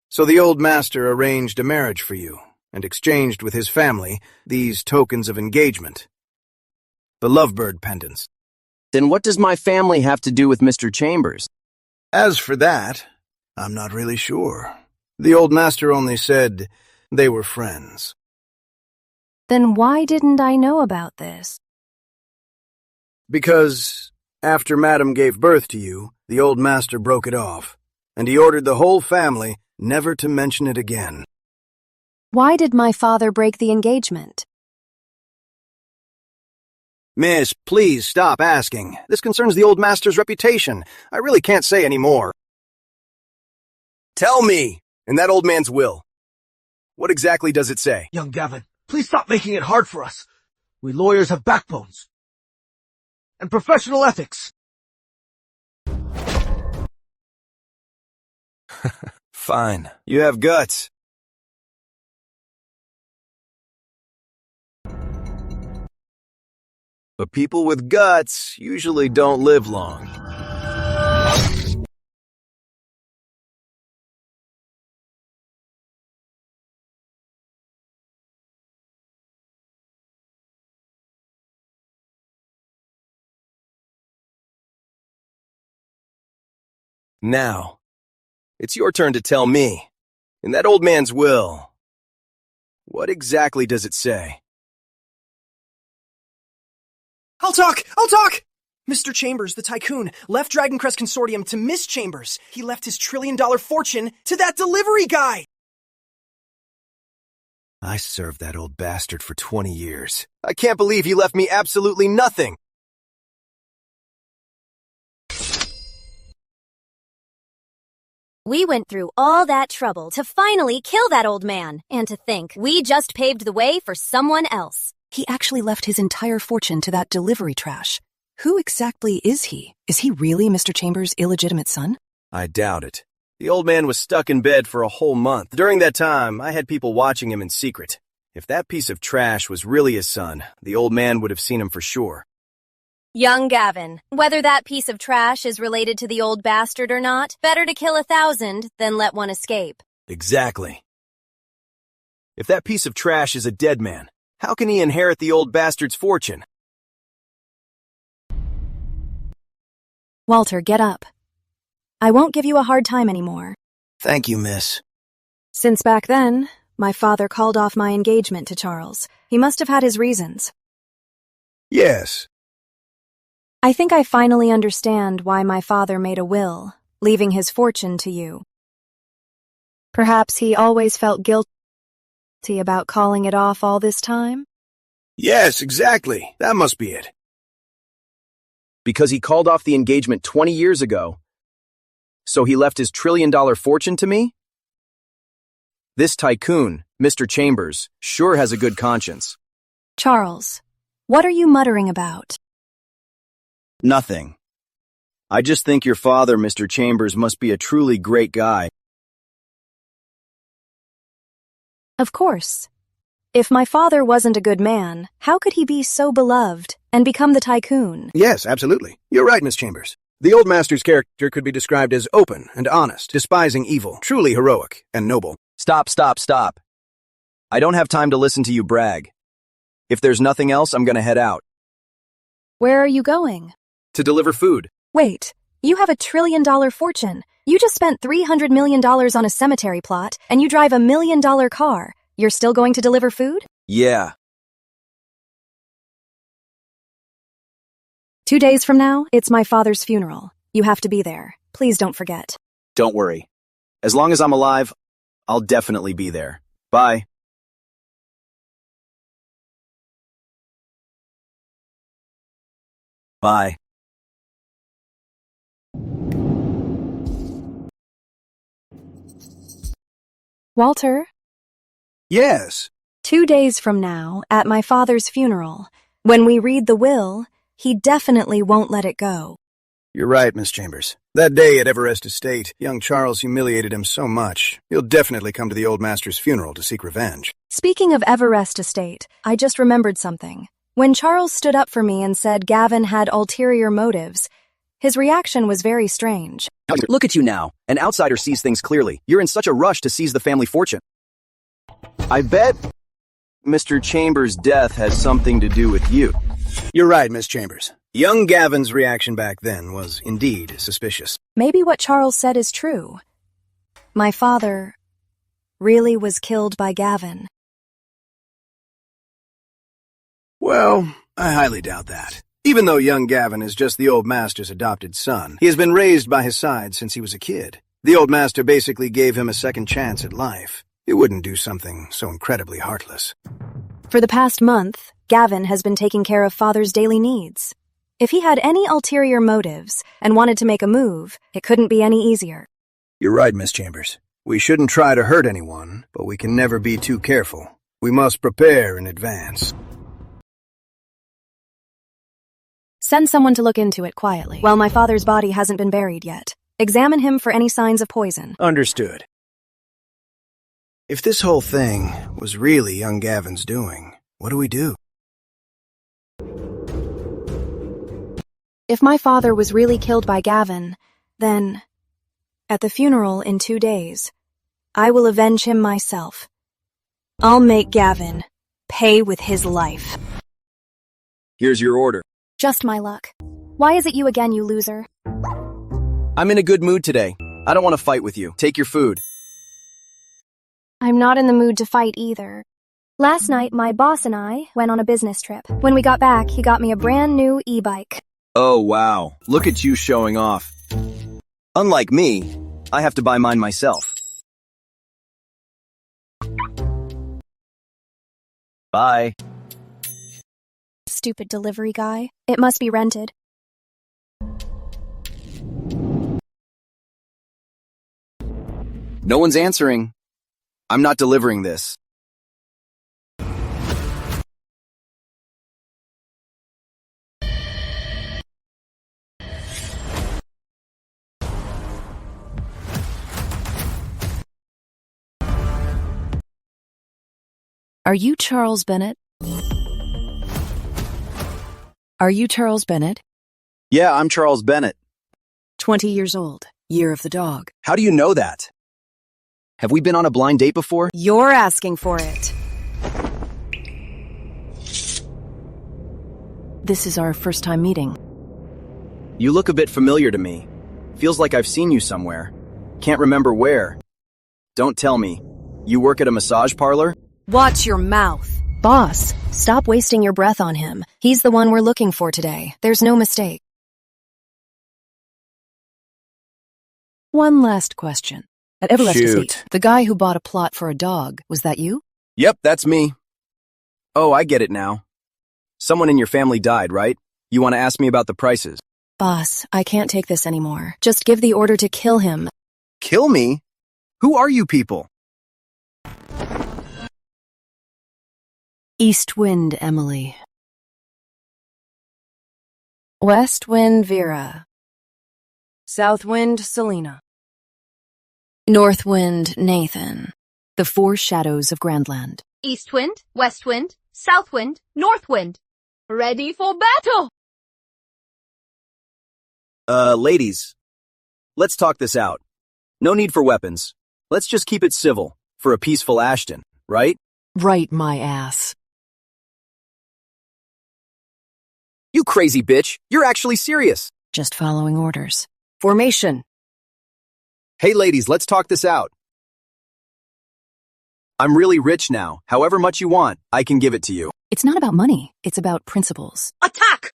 so the old master arranged a marriage for you and exchanged with his family these tokens of engagement. The lovebird pendants. Then what does my family have to do with Mr. Chambers? As for that, I'm not really sure. The old master only said they were friends. Then why didn't I know about this? Because after Madame gave birth to you, the old master broke it off, and he ordered the whole family never to mention it again. Why did my father break the engagement? Miss, please stop asking. This concerns the old master's reputation. I really can't say any more. Tell me, in that old man's will, what exactly does it say? Young Gavin, please stop making it hard for us. We lawyers have backbones. And professional ethics. Fine, you have guts. But people with guts usually don't live long. Now, it's your turn to tell me, in that old man's will, what exactly does it say? I'll talk! Mr. Chambers, the tycoon, left Dragon Crest Consortium to Miss Chambers. He left his trillion-dollar fortune to that delivery guy! I served that old bastard for 20 years. I can't believe he left me absolutely nothing. We went through all that trouble to finally kill that old man, and to think we just paved the way for someone else. He actually left his entire fortune to that delivery trash. Who exactly is he? Is he really Mr. Chambers' illegitimate son? I doubt it. The old man was stuck in bed for a whole month. During that time, I had people watching him in secret. If that piece of trash was really his son, the old man would have seen him for sure. Young Gavin, whether that piece of trash is related to the old bastard or not, better to kill 1,000 than let one escape. Exactly. If that piece of trash is a dead man, how can he inherit the old bastard's fortune? Walter, get up. I won't give you a hard time anymore. Thank you, miss. Since back then, my father called off my engagement to Charles. He must have had his reasons. Yes. I think I finally understand why my father made a will, leaving his fortune to you. Perhaps he always felt guilty about calling it off all this time? Yes, exactly. That must be it. Because he called off the engagement 20 years ago. So he left his trillion-dollar fortune to me? This tycoon, Mr. Chambers, sure has a good conscience. Charles, what are you muttering about? Nothing. I just think your father, Mr. Chambers, must be a truly great guy. Of course. If my father wasn't a good man, how could he be so beloved and become the tycoon? Yes, absolutely. You're right, Miss Chambers. The old master's character could be described as open and honest, despising evil, truly heroic and noble. Stop. I don't have time to listen to you brag. If there's nothing else, I'm gonna head out. Where are you going? To deliver food. Wait, you have a $1 trillion fortune. You just spent $300 million on a cemetery plot, and you drive a $1 million car. You're still going to deliver food? Yeah. 2 days from now, it's my father's funeral. You have to be there. Please don't forget. Don't worry. As long as I'm alive, I'll definitely be there. Bye. Bye. Walter? Yes. 2 days from now, at my father's funeral, when we read the will, he definitely won't let it go. You're right, Miss Chambers. That day at Everest Estate, young Charles humiliated him so much, he'll definitely come to the old master's funeral to seek revenge. Speaking of Everest Estate, I just remembered something. When Charles stood up for me and said Gavin had ulterior motives, his reaction was very strange. Look at you now. An outsider sees things clearly. You're in such a rush to seize the family fortune. I bet Mr. Chambers' death has something to do with you. You're right, Miss Chambers. Young Gavin's reaction back then was indeed suspicious. Maybe what Charles said is true. My father really was killed by Gavin. Well, I highly doubt that. Even though young Gavin is just the old master's adopted son, he has been raised by his side since he was a kid. The old master basically gave him a second chance at life. He wouldn't do something so incredibly heartless. For the past month, Gavin has been taking care of father's daily needs. If he had any ulterior motives and wanted to make a move, it couldn't be any easier. You're right, Miss Chambers. We shouldn't try to hurt anyone, but we can never be too careful. We must prepare in advance. Send someone to look into it quietly. While my father's body hasn't been buried yet, examine him for any signs of poison. Understood. If this whole thing was really young Gavin's doing, what do we do? If my father was really killed by Gavin, then, at the funeral in 2 days, I will avenge him myself. I'll make Gavin pay with his life. Here's your order. Just my luck. Why is it you again, you loser? I'm in a good mood today. I don't want to fight with you. Take your food. I'm not in the mood to fight either. Last night, my boss and I went on a business trip. When we got back, he got me a brand new e-bike. Oh, wow. Look at you showing off. Unlike me, I have to buy mine myself. Bye. Stupid delivery guy. It must be rented. No one's answering. I'm not delivering this. Are you Charles Bennett? Are you Charles Bennett? Yeah, I'm Charles Bennett. 20 years old, year of the dog. How do you know that? Have we been on a blind date before? You're asking for it. This is our first time meeting. You look a bit familiar to me. Feels like I've seen you somewhere. Can't remember where. Don't tell me. You work at a massage parlor? Watch your mouth. Boss, stop wasting your breath on him. He's the one we're looking for today. There's no mistake. One last question. At Everest Shoot. Estate, the guy who bought a plot for a dog, was that you? Yep, that's me. Oh, I get it now. Someone in your family died, right? You want to ask me about the prices? Boss, I can't take this anymore. Just give the order to kill him. Kill me? Who are you people? East Wind Emily. West Wind Vera. South Wind Selena. North Wind Nathan. The four shadows of Grandland. East wind, west wind, south wind, north wind. Ready for battle! Ladies. Let's talk this out. No need for weapons. Let's just keep it civil, for a peaceful Ashton, right? Right, my ass. You crazy bitch. You're actually serious. Just following orders. Formation. Hey ladies, let's talk this out. I'm really rich now. However much you want, I can give it to you. It's not about money. It's about principles. Attack!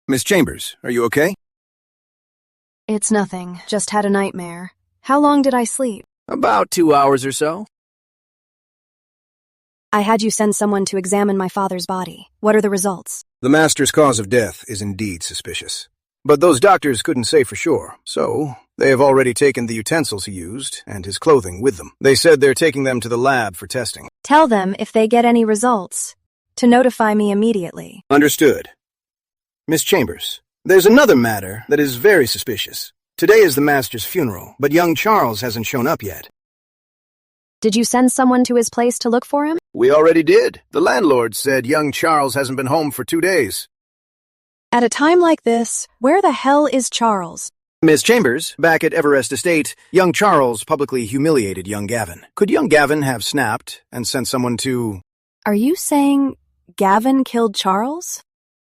Miss Chambers, are you okay? It's nothing. Just had a nightmare. How long did I sleep? About 2 hours or so. I had you send someone to examine my father's body. What are the results? The master's cause of death is indeed suspicious. But those doctors couldn't say for sure, so they have already taken the utensils he used and his clothing with them. They said they're taking them to the lab for testing. Tell them if they get any results to notify me immediately. Understood. Miss Chambers, There's another matter that is very suspicious. Today is the master's funeral, but young Charles hasn't shown up yet. Did you send someone to his place to look for him? We already did. The landlord said young Charles hasn't been home for 2 days. At a time like this, where the hell is Charles? Miss Chambers, back at Everest Estate, young Charles publicly humiliated young Gavin. Could young Gavin have snapped and sent someone to... Are you saying Gavin killed Charles?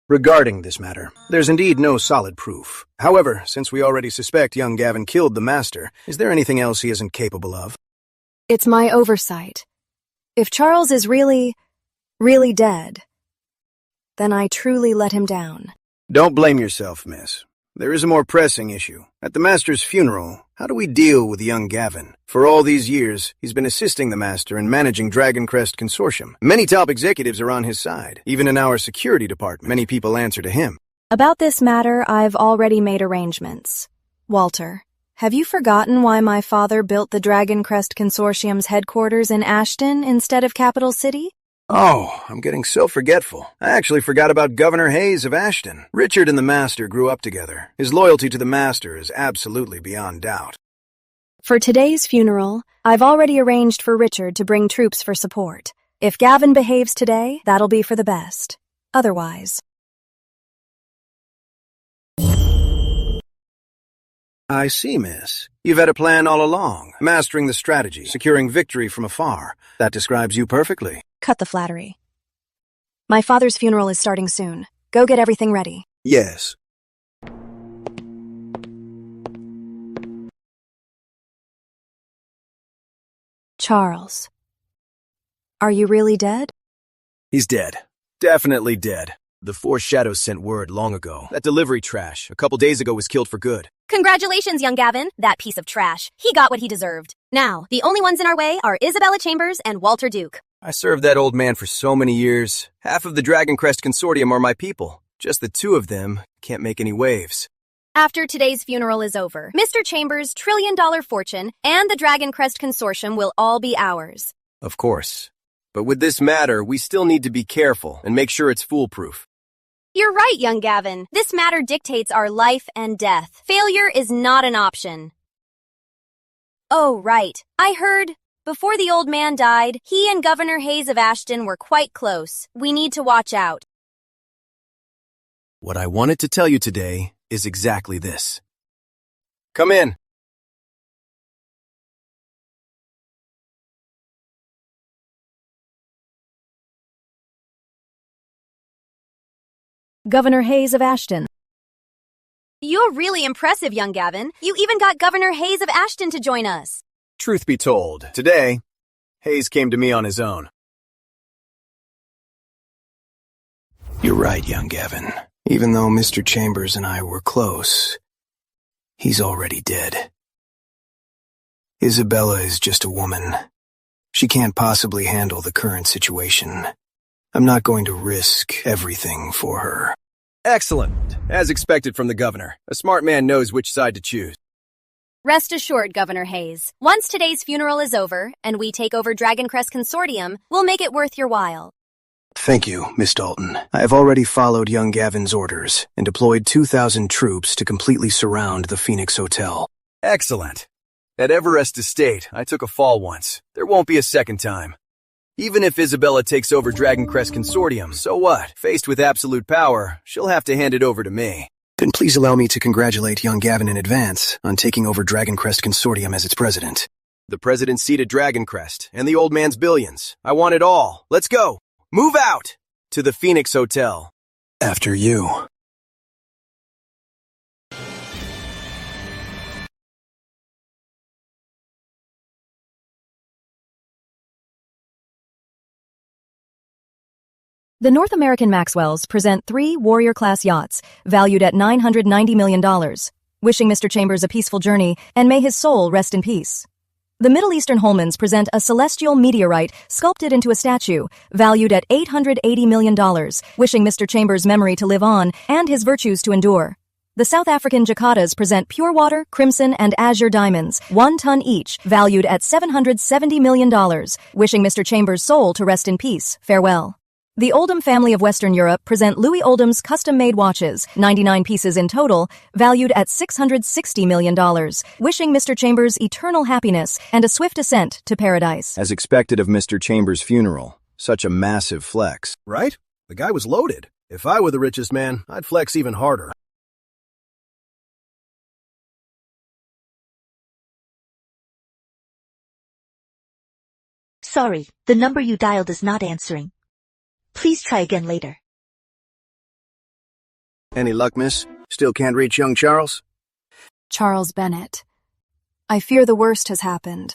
Regarding this matter, there's indeed no solid proof. However, since we already suspect young Gavin killed the master, is there anything else he isn't capable of? It's my oversight. If Charles is really dead, then I truly let him down. Don't blame yourself, miss. There is a more pressing issue. At the master's funeral, how do we deal with young Gavin? For all these years, he's been assisting the master in managing Dragon Crest Consortium. Many top executives are on his side. Even in our security department, many people answer to him. About this matter, I've already made arrangements. Walter, have you forgotten why my father built the Dragon Crest Consortium's headquarters in Ashton instead of Capital City? Oh, I'm getting so forgetful. I actually forgot about Governor Hayes of Ashton. Richard and the Master grew up together. His loyalty to the Master is absolutely beyond doubt. For today's funeral, I've already arranged for Richard to bring troops for support. If Gavin behaves today, that'll be for the best. Otherwise... I see, miss. You've had a plan all along, mastering the strategy, securing victory from afar. That describes you perfectly. Cut the flattery. My father's funeral is starting soon. Go get everything ready. Yes. Charles. Are you really dead? He's dead. Definitely dead. The Four Shadows sent word long ago. That delivery trash a couple days ago was killed for good. Congratulations, young Gavin. That piece of trash. He got what he deserved. Now, the only ones in our way are Isabella Chambers and Walter Duke. I served that old man for so many years. Half of the Dragon Crest Consortium are my people. Just the two of them can't make any waves. After today's funeral is over, Mr. Chambers' trillion-dollar fortune and the Dragon Crest Consortium will all be ours. Of course. But with this matter, we still need to be careful and make sure it's foolproof. You're right, young Gavin. This matter dictates our life and death. Failure is not an option. Oh, right. I heard, before the old man died, he and Governor Hayes of Ashton were quite close. We need to watch out. What I wanted to tell you today is exactly this. Come in. Governor Hayes of Ashton. You're really impressive, young Gavin. You even got Governor Hayes of Ashton to join us. Truth be told, today, Hayes came to me on his own. You're right, young Gavin. Even though Mr. Chambers and I were close, he's already dead. Isabella is just a woman. She can't possibly handle the current situation. I'm not going to risk everything for her. Excellent. As expected from the governor. A smart man knows which side to choose. Rest assured, Governor Hayes. Once today's funeral is over and we take over Dragon Crest Consortium, we'll make it worth your while. Thank you, Miss Dalton. I have already followed young Gavin's orders and deployed 2,000 troops to completely surround the Phoenix Hotel. Excellent. At Everest Estate, I took a fall once. There won't be a second time. Even if Isabella takes over Dragon Crest Consortium, so what? Faced with absolute power, she'll have to hand it over to me. Then please allow me to congratulate young Gavin in advance on taking over Dragon Crest Consortium as its president. The president seated Dragon Crest, and the old man's billions. I want it all. Let's go. Move out! To the Phoenix Hotel. After you. The North American Maxwells present 3 Warrior-class yachts, valued at $990 million, wishing Mr. Chambers a peaceful journey, and may his soul rest in peace. The Middle Eastern Holmans present a celestial meteorite sculpted into a statue, valued at $880 million, wishing Mr. Chambers' memory to live on and his virtues to endure. The South African Jacatas present pure water, crimson, and azure diamonds, 1 ton each, valued at $770 million, wishing Mr. Chambers' soul to rest in peace. Farewell. The Oldham family of Western Europe present Louis Oldham's custom-made watches, 99 pieces in total, valued at $660 million, wishing Mr. Chambers eternal happiness and a swift ascent to paradise. As expected of Mr. Chambers' funeral, such a massive flex. Right? The guy was loaded. If I were the richest man, I'd flex even harder. Sorry, the number you dialed is not answering. Please try again later. Any luck, miss? Still can't reach young Charles? Charles Bennett. I fear the worst has happened.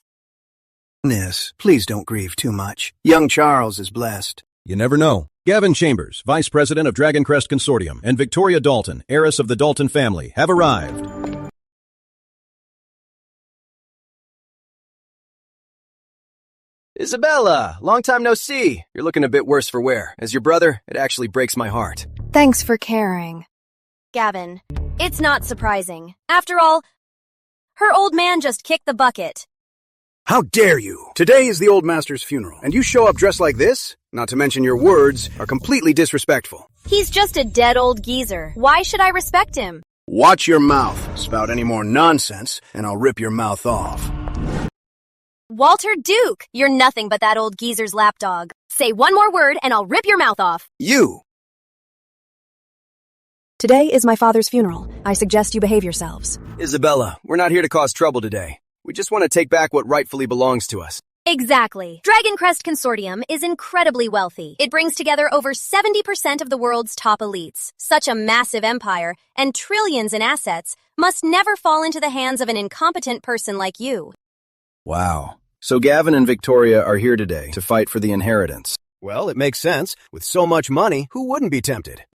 Miss, please don't grieve too much. Young Charles is blessed. You never know. Gavin Chambers, Vice President of Dragon Crest Consortium, and Victoria Dalton, heiress of the Dalton family, have arrived. Isabella, long time no see. You're looking a bit worse for wear. As your brother, it actually breaks my heart. Thanks for caring. Gavin, it's not surprising. After all, her old man just kicked the bucket. How dare you? Today is the old master's funeral, and you show up dressed like this? Not to mention your words are completely disrespectful. He's just a dead old geezer. Why should I respect him? Watch your mouth. Spout any more nonsense, and I'll rip your mouth off. Walter Duke, you're nothing but that old geezer's lapdog. Say one more word and I'll rip your mouth off. You! Today is my father's funeral. I suggest you behave yourselves. Isabella, we're not here to cause trouble today. We just want to take back what rightfully belongs to us. Exactly. Dragon Crest Consortium is incredibly wealthy. It brings together over 70% of the world's top elites. Such a massive empire and trillions in assets must never fall into the hands of an incompetent person like you. Wow. So Gavin and Victoria are here today to fight for the inheritance. Well, it makes sense. With so much money, who wouldn't be tempted?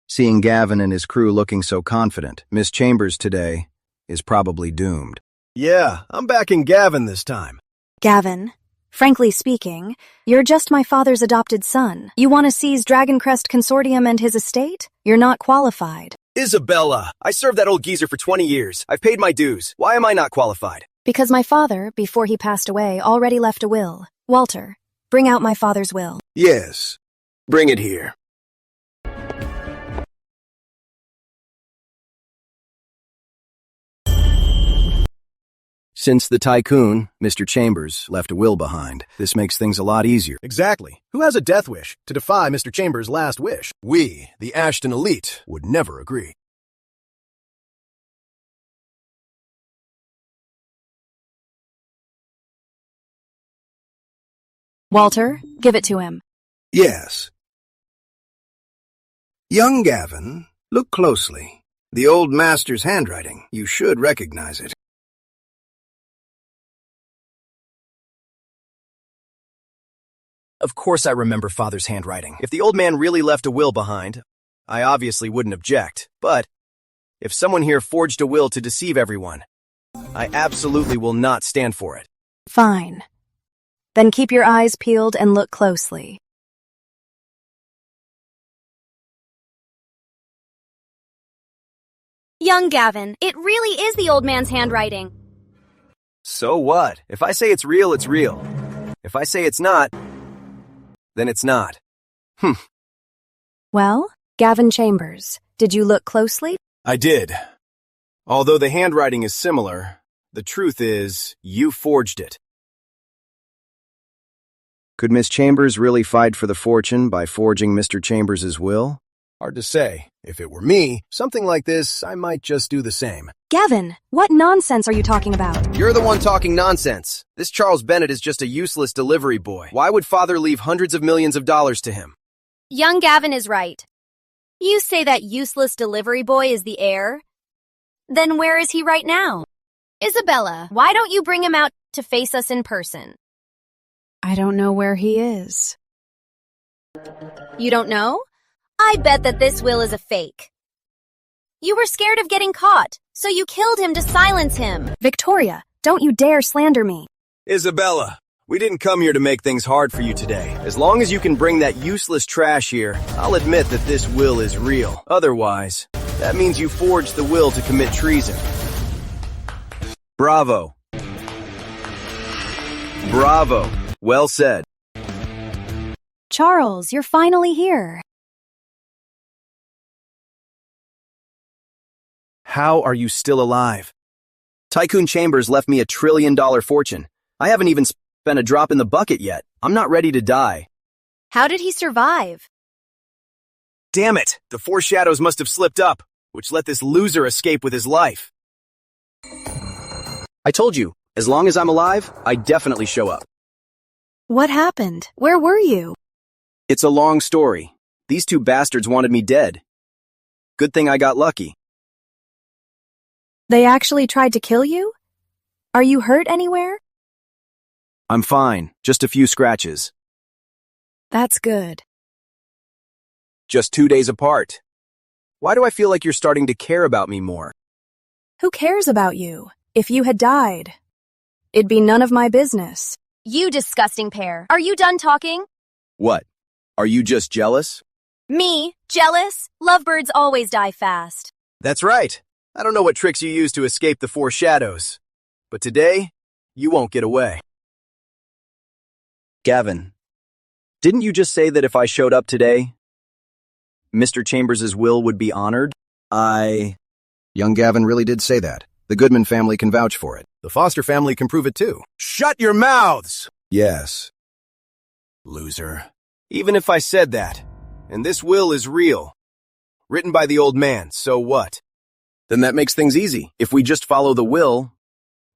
Seeing Gavin and his crew looking so confident, Miss Chambers today is probably doomed. Yeah, I'm backing Gavin this time. Gavin, frankly speaking, you're just my father's adopted son. You want to seize Dragon Crest Consortium and his estate? You're not qualified. Isabella, I served that old geezer for 20 years. I've paid my dues. Why am I not qualified? Because my father, before he passed away, already left a will. Walter, bring out my father's will. Yes. Bring it here. Since the tycoon, Mr. Chambers, left a will behind, this makes things a lot easier. Exactly. Who has a death wish to defy Mr. Chambers' last wish? We, the Ashton elite, would never agree. Walter, give it to him. Yes. Young Gavin, look closely. The old master's handwriting. You should recognize it. Of course I remember Father's handwriting. If the old man really left a will behind, I obviously wouldn't object. But if someone here forged a will to deceive everyone, I absolutely will not stand for it. Fine. Then keep your eyes peeled and look closely. Young Gavin, it really is the old man's handwriting. So what? If I say it's real, it's real. If I say it's not, then it's not. Well, Gavin Chambers, did you look closely? I did. Although the handwriting is similar, the truth is, you forged it. Could Miss Chambers really fight for the fortune by forging Mr. Chambers' will? Hard to say. If it were me, something like this, I might just do the same. Gavin, what nonsense are you talking about? You're the one talking nonsense. This Charles Bennett is just a useless delivery boy. Why would Father leave hundreds of millions of dollars to him? Young Gavin is right. You say that useless delivery boy is the heir? Then where is he right now? Isabella, why don't you bring him out to face us in person? I don't know where he is. You don't know? I bet that this will is a fake. You were scared of getting caught, so you killed him to silence him. Victoria, don't you dare slander me. Isabella, we didn't come here to make things hard for you today. As long as you can bring that useless trash here, I'll admit that this will is real. Otherwise, that means you forged the will to commit treason. Bravo. Bravo. Well said. Charles, you're finally here. How are you still alive? Tycoon Chambers left me $1 trillion fortune. I haven't even spent a drop in the bucket yet. I'm not ready to die. How did he survive? Damn it! The foreshadows must have slipped up, which let this loser escape with his life. I told you, as long as I'm alive, I definitely show up. What happened? Where were you? It's a long story. These two bastards wanted me dead. Good thing I got lucky. They actually tried to kill you? Are you hurt anywhere? I'm fine, just a few scratches. That's good. Just 2 days apart. Why do I feel like you're starting to care about me more? Who cares about you? If you had died, it'd be none of my business. You disgusting pair. Are you done talking? What? Are you just jealous? Me? Jealous? Lovebirds always die fast. That's right. I don't know what tricks you use to escape the foreshadows. But today, you won't get away. Gavin, didn't you just say that if I showed up today, Mr. Chambers' will would be honored? Young Gavin really did say that. The Goodman family can vouch for it. The Foster family can prove it too. Shut your mouths! Yes. Loser. Even if I said that, and this will is real, written by the old man, so what? Then that makes things easy. If we just follow the will,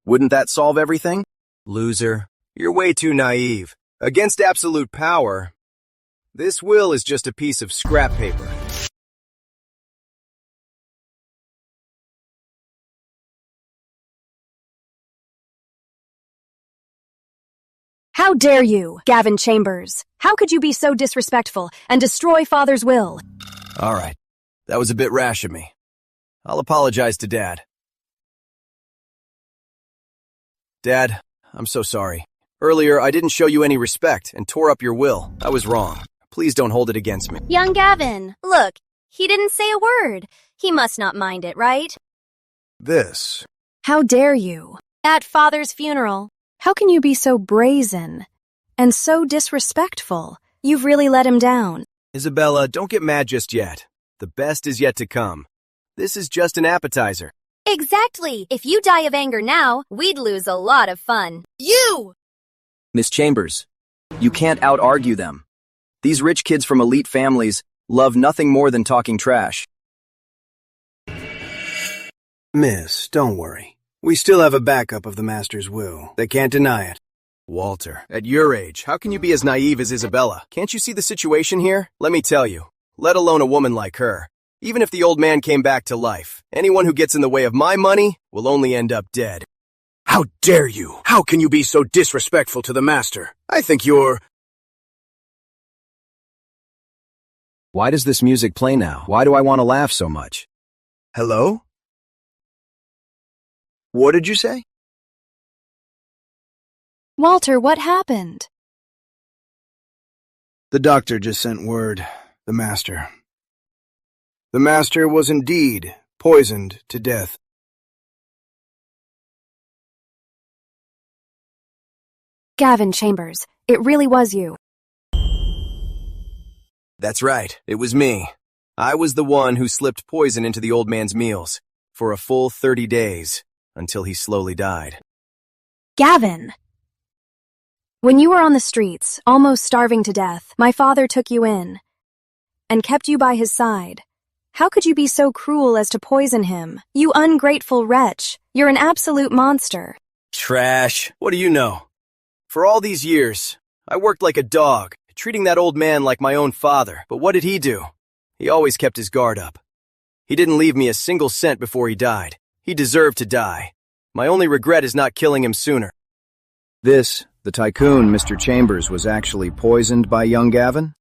wouldn't that solve everything? Loser, you're way too naive. Against absolute power, this will is just a piece of scrap paper. How dare you, Gavin Chambers? How could you be so disrespectful and destroy Father's will? All right, that was a bit rash of me. I'll apologize to Dad. Dad, I'm so sorry. Earlier, I didn't show you any respect and tore up your will. I was wrong. Please don't hold it against me. Young Gavin, look, he didn't say a word. He must not mind it, right? This. How dare you? At Father's funeral. How can you be so brazen and so disrespectful? You've really let him down. Isabella, don't get mad just yet. The best is yet to come. This is just an appetizer. Exactly. If you die of anger now, we'd lose a lot of fun. You! Miss Chambers, you can't out-argue them. These rich kids from elite families love nothing more than talking trash. Miss, don't worry. We still have a backup of the Master's will. They can't deny it. Walter, at your age, how can you be as naive as Isabella? Can't you see the situation here? Let me tell you, let alone a woman like her. Even if the old man came back to life, anyone who gets in the way of my money will only end up dead. How dare you? How can you be so disrespectful to the Master? I think you're... Why does this music play now? Why do I want to laugh so much? Hello? What did you say? Walter, what happened? The doctor just sent word. The Master. The Master was indeed poisoned to death. Gavin Chambers, it really was you. That's right, it was me. I was the one who slipped poison into the old man's meals for a full 30 days until he slowly died. Gavin! When you were on the streets, almost starving to death, my father took you in and kept you by his side. How could you be so cruel as to poison him? You ungrateful wretch. You're an absolute monster. Trash. What do you know? For all these years, I worked like a dog, treating that old man like my own father. But what did he do? He always kept his guard up. He didn't leave me a single cent before he died. He deserved to die. My only regret is not killing him sooner. This, the tycoon, Mr. Chambers, was actually poisoned by young Gavin?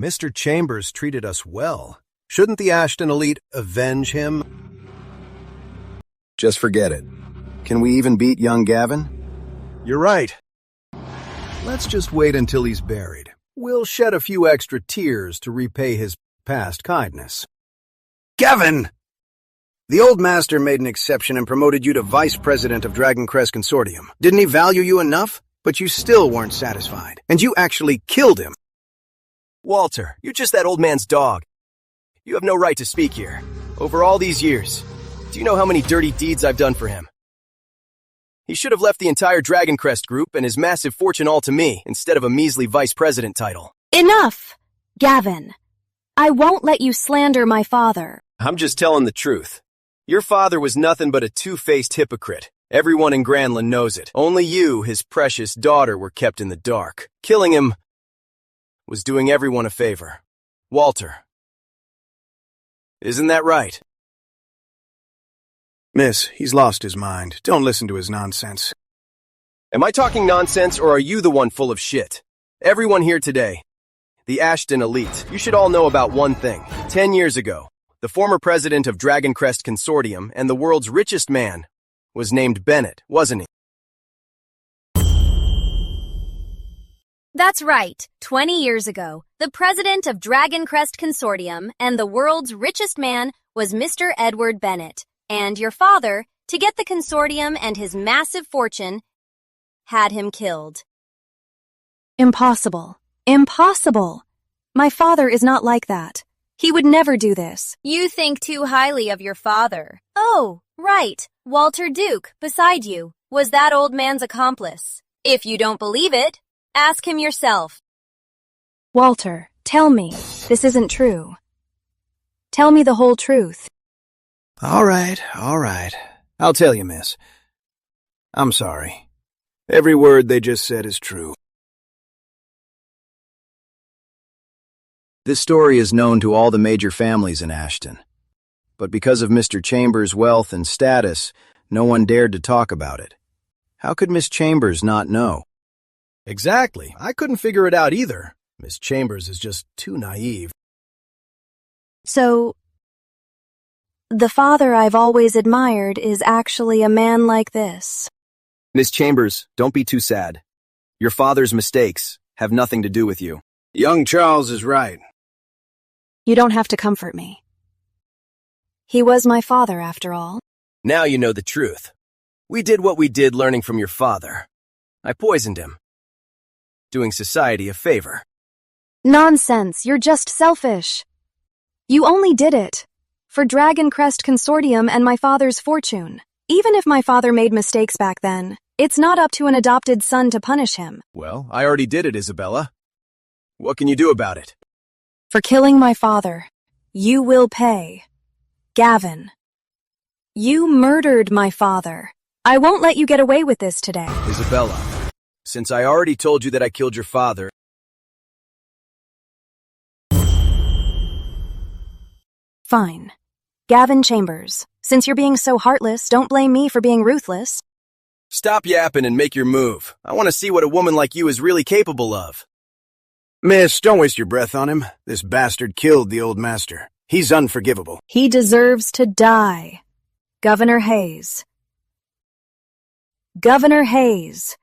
Mr. Chambers treated us well. Shouldn't the Ashton elite avenge him? Just forget it. Can we even beat young Gavin? You're right. Let's just wait until he's buried. We'll shed a few extra tears to repay his past kindness. Gavin! The old Master made an exception and promoted you to Vice President of Dragon Crest Consortium. Didn't he value you enough? But you still weren't satisfied. And you actually killed him. Walter, you're just that old man's dog. You have no right to speak here. Over all these years, do you know how many dirty deeds I've done for him? He should have left the entire Dragon Crest group and his massive fortune all to me, instead of a measly vice president title. Enough, Gavin. I won't let you slander my father. I'm just telling the truth. Your father was nothing but a two-faced hypocrite. Everyone in Granland knows it. Only you, his precious daughter, were kept in the dark. Killing him was doing everyone a favor. Walter. Isn't that right? Miss, he's lost his mind. Don't listen to his nonsense. Am I talking nonsense, or are you the one full of shit? Everyone here today, the Ashton elite, you should all know about one thing. 10 years ago, the former president of Dragon Crest Consortium and the world's richest man was named Bennett, wasn't he? That's right. 20 years ago, the president of Dragon Crest Consortium and the world's richest man was Mr. Edward Bennett. And your father, to get the consortium and his massive fortune, had him killed. Impossible. Impossible. My father is not like that. He would never do this. You think too highly of your father. Oh, right. Walter Duke, beside you, was that old man's accomplice. If you don't believe it, ask him yourself. Walter, tell me, this isn't true. Tell me the whole truth. All right. I'll tell you, miss. I'm sorry. Every word they just said is true. This story is known to all the major families in Ashton. But because of Mr. Chambers' wealth and status, no one dared to talk about it. How could Miss Chambers not know? Exactly. I couldn't figure it out either. Miss Chambers is just too naive. So, the father I've always admired is actually a man like this. Miss Chambers, don't be too sad. Your father's mistakes have nothing to do with you. Young Charles is right. You don't have to comfort me. He was my father, after all. Now you know the truth. We did what we did learning from your father. I poisoned him, doing society a favor. Nonsense, you're just selfish. You only did it for Dragon Crest Consortium and my father's fortune. Even if my father made mistakes back then, it's not up to an adopted son to punish him. Well, I already did it, Isabella. What can you do about it? For killing my father, you will pay. Gavin, you murdered my father. I won't let you get away with this today. Isabella, since I already told you that I killed your father... Fine. Gavin Chambers, since you're being so heartless, don't blame me for being ruthless. Stop yapping and make your move. I want to see what a woman like you is really capable of. Miss, don't waste your breath on him. This bastard killed the old master. He's unforgivable. He deserves to die. Governor Hayes. Governor Hayes.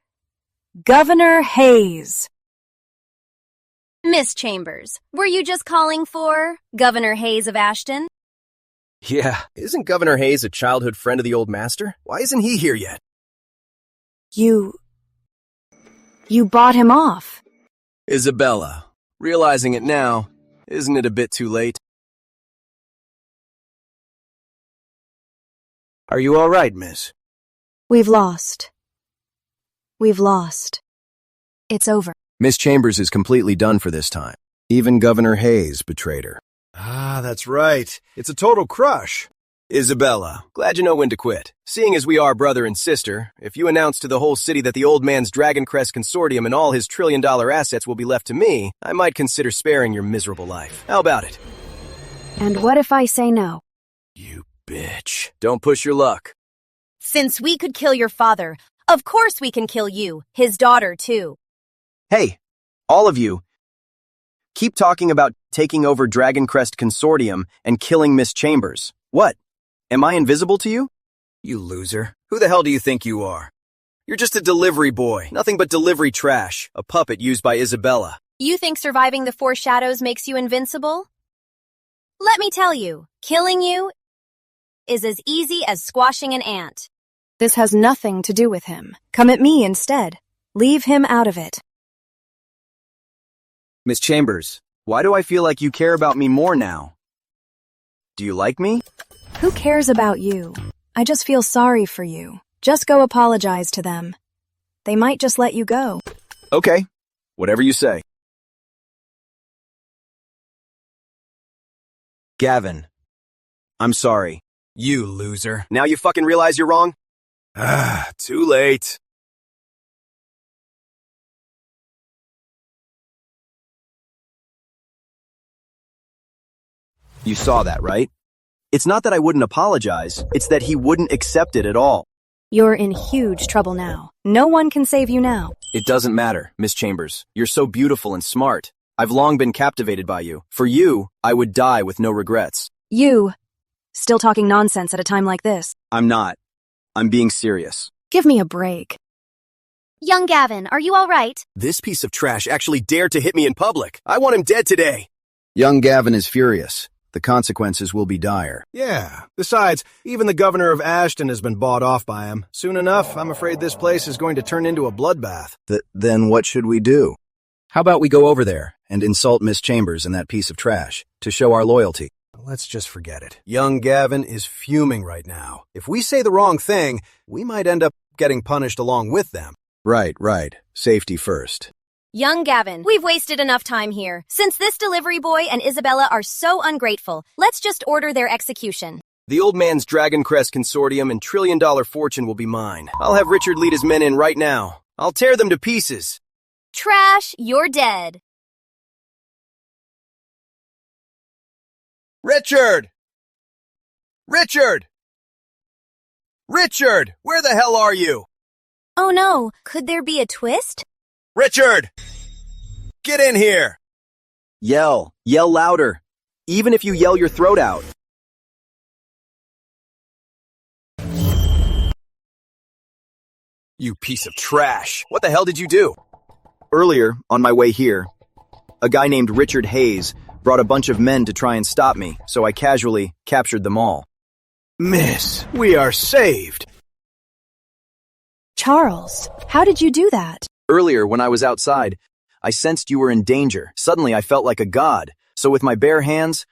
Governor Hayes. Miss Chambers, were you just calling for Governor Hayes of Ashton? Yeah, isn't Governor Hayes a childhood friend of the old master? Why isn't he here yet? You bought him off. Isabella, realizing it now, isn't it a bit too late? Are you all right, miss? We've lost. We've lost. It's over. Miss Chambers is completely done for this time. Even Governor Hayes betrayed her. Ah, that's right. It's a total crush. Isabella, glad you know when to quit. Seeing as we are brother and sister, if you announce to the whole city that the old man's Dragon Crest Consortium and all his trillion-dollar assets will be left to me, I might consider sparing your miserable life. How about it? And what if I say no? You bitch. Don't push your luck. Since we could kill your father, of course we can kill you, his daughter too. Hey, all of you, keep talking about taking over Dragon Crest Consortium and killing Miss Chambers. What? Am I invisible to you? You loser. Who the hell do you think you are? You're just a delivery boy. Nothing but delivery trash. A puppet used by Isabella. You think surviving the Four Shadows makes you invincible? Let me tell you, killing you is as easy as squashing an ant. This has nothing to do with him. Come at me instead. Leave him out of it. Miss Chambers, Why do I feel like you care about me more now? Do you like me? Who cares about you? I just feel sorry for you. Just go apologize to them. They might just let you go. Okay, whatever you say. Gavin, I'm sorry. You loser. Now you fucking realize you're wrong? Too late. You saw that, right? It's not that I wouldn't apologize, it's that he wouldn't accept it at all. You're in huge trouble now. No one can save you now. It doesn't matter, Miss Chambers. You're so beautiful and smart. I've long been captivated by you. For you, I would die with no regrets. You, still talking nonsense at a time like this. I'm not. I'm being serious. Give me a break. Young Gavin, are you all right? This piece of trash actually dared to hit me in public. I want him dead today. Young Gavin is furious. The consequences will be dire. Yeah. Besides, even the governor of Ashton has been bought off by him. Soon enough, I'm afraid this place is going to turn into a bloodbath. Then what should we do? How about we go over there and insult Miss Chambers and that piece of trash to show our loyalty? Let's just forget it. Young Gavin is fuming right now. If we say the wrong thing, we might end up getting punished along with them. Right. Safety first. Young Gavin, we've wasted enough time here. Since this delivery boy and Isabella are so ungrateful, let's just order their execution. The old man's Dragon Crest Consortium and $1 trillion fortune will be mine. I'll have Richard lead his men in right now. I'll tear them to pieces. Trash, you're dead. Richard! Richard! Richard! Where the hell are you? Oh no, could there be a twist? Richard! Get in here! Yell louder. Even if you yell your throat out. You piece of trash. What the hell did you do? Earlier, on my way here, a guy named Richard Hayes brought a bunch of men to try and stop me, so I casually captured them all. Miss, we are saved. Charles, how did you do that? Earlier, when I was outside, I sensed you were in danger. Suddenly, I felt like a god. So with my bare hands,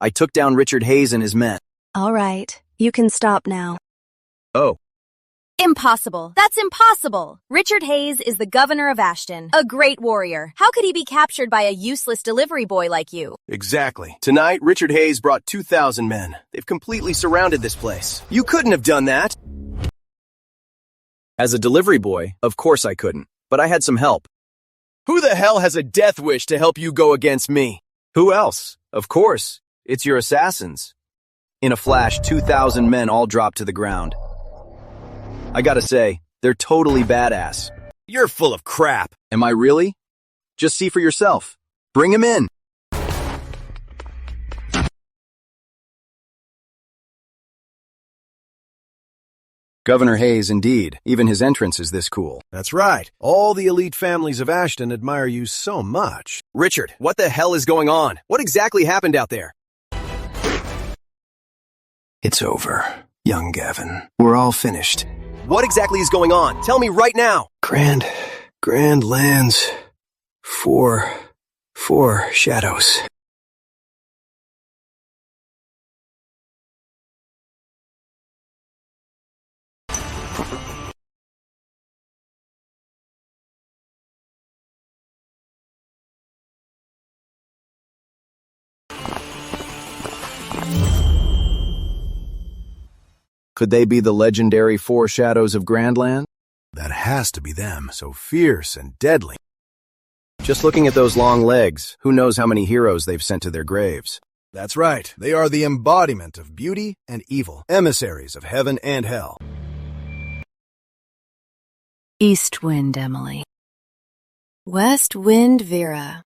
I took down Richard Hayes and his men. All right, you can stop now. Oh. Impossible. That's impossible. Richard Hayes is the governor of Ashton, a great warrior. How could he be captured by a useless delivery boy like you? Exactly. Tonight, Richard Hayes brought 2,000 men. They've completely surrounded this place. You couldn't have done that. As a delivery boy, of course I couldn't, but I had some help. Who the hell has a death wish to help you go against me? Who else? Of course, it's your assassins. In a flash, 2,000 men all dropped to the ground. I gotta say, they're totally badass. You're full of crap. Am I really? Just see for yourself. Bring him in. Governor Hayes, indeed. Even his entrance is this cool. That's right. All the elite families of Ashton admire you so much. Richard, what the hell is going on? What exactly happened out there? It's over, young Gavin. We're all finished. What exactly is going on? Tell me right now. Grand lands. Four shadows. Could they be the legendary Four Shadows of Grandland? That has to be them, so fierce and deadly. Just looking at those long legs, who knows how many heroes they've sent to their graves. That's right. They are the embodiment of beauty and evil, emissaries of heaven and hell. East wind, Emily. West wind, Vera.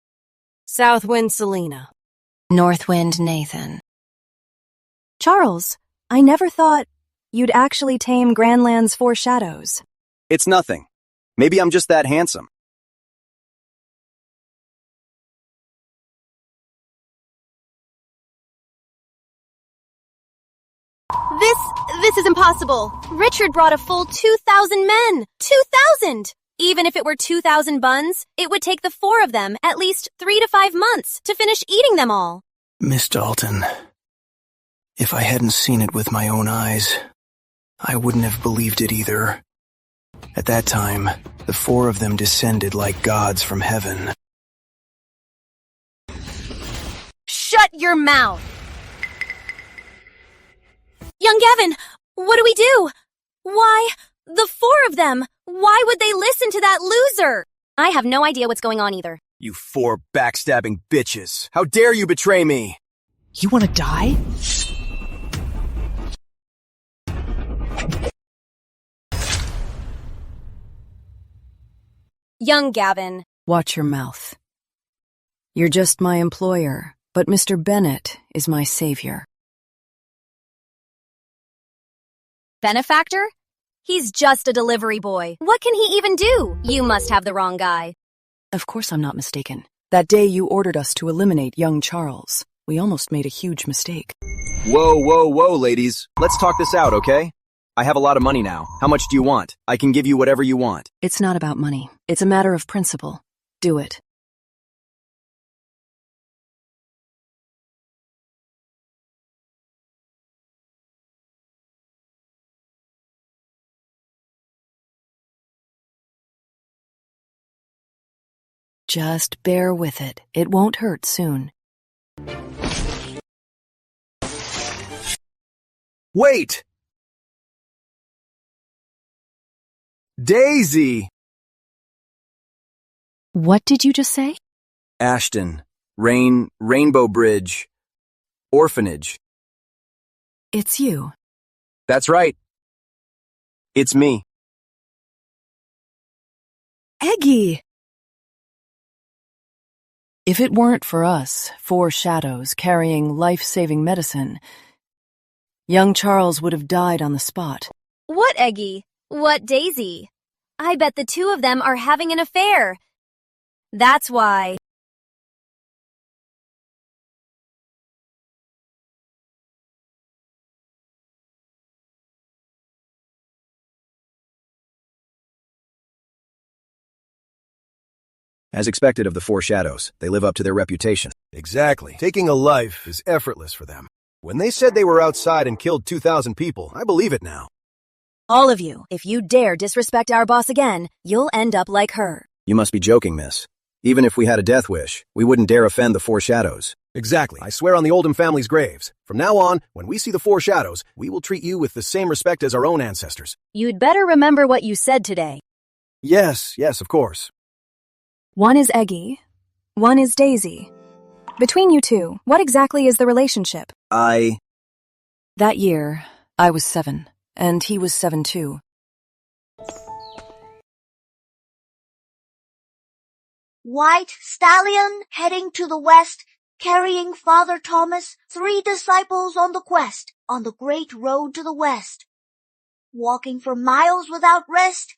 South wind, Selena. North wind, Nathan. Charles, I never thought you'd actually tame Grandland's Four Shadows. It's nothing. Maybe I'm just that handsome. This is impossible. Richard brought a full 2,000 men. 2,000! Even if it were 2,000 buns, it would take the 4 of them at least 3 to 5 months to finish eating them all. Miss Dalton, if I hadn't seen it with my own eyes, I wouldn't have believed it either. At that time, the 4 of them descended like gods from heaven. Shut your mouth! Young Gavin, what do we do? Why, the 4 of them! Why would they listen to that loser? I have no idea what's going on either. You 4 backstabbing bitches. How dare you betray me? You want to die? Young Gavin. Watch your mouth. You're just my employer, but Mr. Bennett is my savior. Benefactor? He's just a delivery boy. What can he even do? You must have the wrong guy. Of course I'm not mistaken. That day you ordered us to eliminate young Charles. We almost made a huge mistake. Whoa, ladies. Let's talk this out, okay? I have a lot of money now. How much do you want? I can give you whatever you want. It's not about money. It's a matter of principle. Do it. Just bear with it. It won't hurt soon. Wait! Daisy! What did you just say? Ashton. Rainbow Bridge. Orphanage. It's you. That's right. It's me. Eggy! If it weren't for us, 4 shadows carrying life-saving medicine, young Charles would have died on the spot. What Eggy? What Daisy? I bet the 2 of them are having an affair. That's why. As expected of the 4 shadows, they live up to their reputation. Exactly. Taking a life is effortless for them. When they said they were outside and killed 2,000 people, I believe it now. All of you, if you dare disrespect our boss again, you'll end up like her. You must be joking, miss. Even if we had a death wish, we wouldn't dare offend the 4 shadows. Exactly. I swear on the Oldham family's graves. From now on, when we see the 4 shadows, we will treat you with the same respect as our own ancestors. You'd better remember what you said today. Yes, of course. One is Eggy. One is Daisy. Between you 2, what exactly is the relationship? That year, I was 7, and he was 7 too. White stallion heading to the west, carrying Father Thomas, 3 disciples on the quest, on the great road to the west. Walking for miles without rest.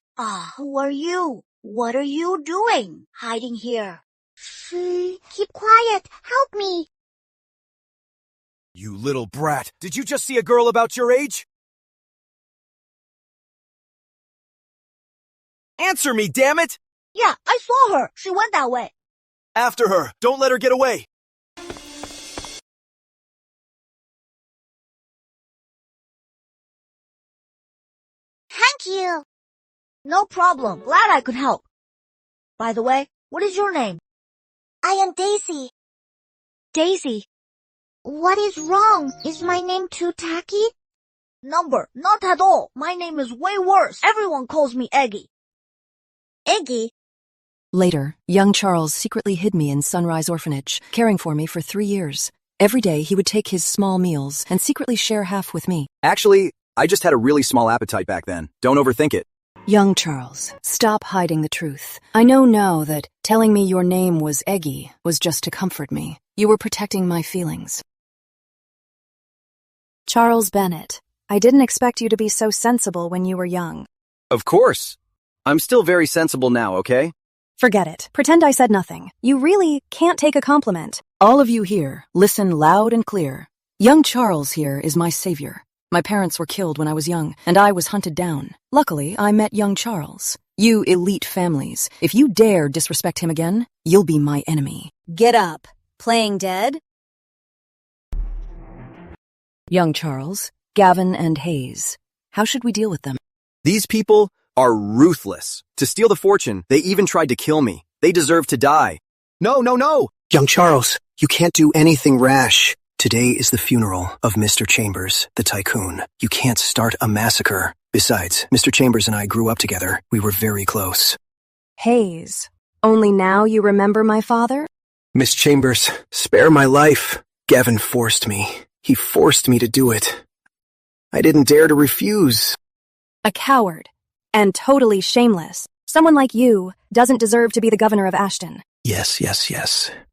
Who are you? What are you doing, hiding here? Shh, keep quiet. Help me. You little brat. Did you just see a girl about your age? Answer me, damn it! Yeah, I saw her. She went that way. After her. Don't let her get away. Thank you. No problem. Glad I could help. By the way, what is your name? I am Daisy. Daisy. What is wrong? Is my name too tacky? Number, not at all. My name is way worse. Everyone calls me Eggy. Eggy? Later, young Charles secretly hid me in Sunrise Orphanage, caring for me for 3 years. Every day he would take his small meals and secretly share half with me. Actually, I just had a really small appetite back then. Don't overthink it. Young Charles, stop hiding the truth. I know now that telling me your name was Eggy was just to comfort me. You were protecting my feelings. Charles Bennett, I didn't expect you to be so sensible when you were young. Of course. I'm still very sensible now, okay? Forget it. Pretend I said nothing. You really can't take a compliment. All of you here, listen loud and clear. Young Charles here is my savior. My parents were killed when I was young, and I was hunted down. Luckily, I met young Charles. You elite families, if you dare disrespect him again, you'll be my enemy. Get up. Playing dead? Young Charles, Gavin, and Hayes. How should we deal with them? These people are ruthless. To steal the fortune, they even tried to kill me. They deserve to die. No, no, no! Young Charles, you can't do anything rash. Today is the funeral of Mr. Chambers, the tycoon. You can't start a massacre. Besides, Mr. Chambers and I grew up together. We were very close. Hayes, only now you remember my father? Miss Chambers, spare my life. Gavin forced me. He forced me to do it. I didn't dare to refuse. A coward. And totally shameless. Someone like you doesn't deserve to be the governor of Ashton. Yes.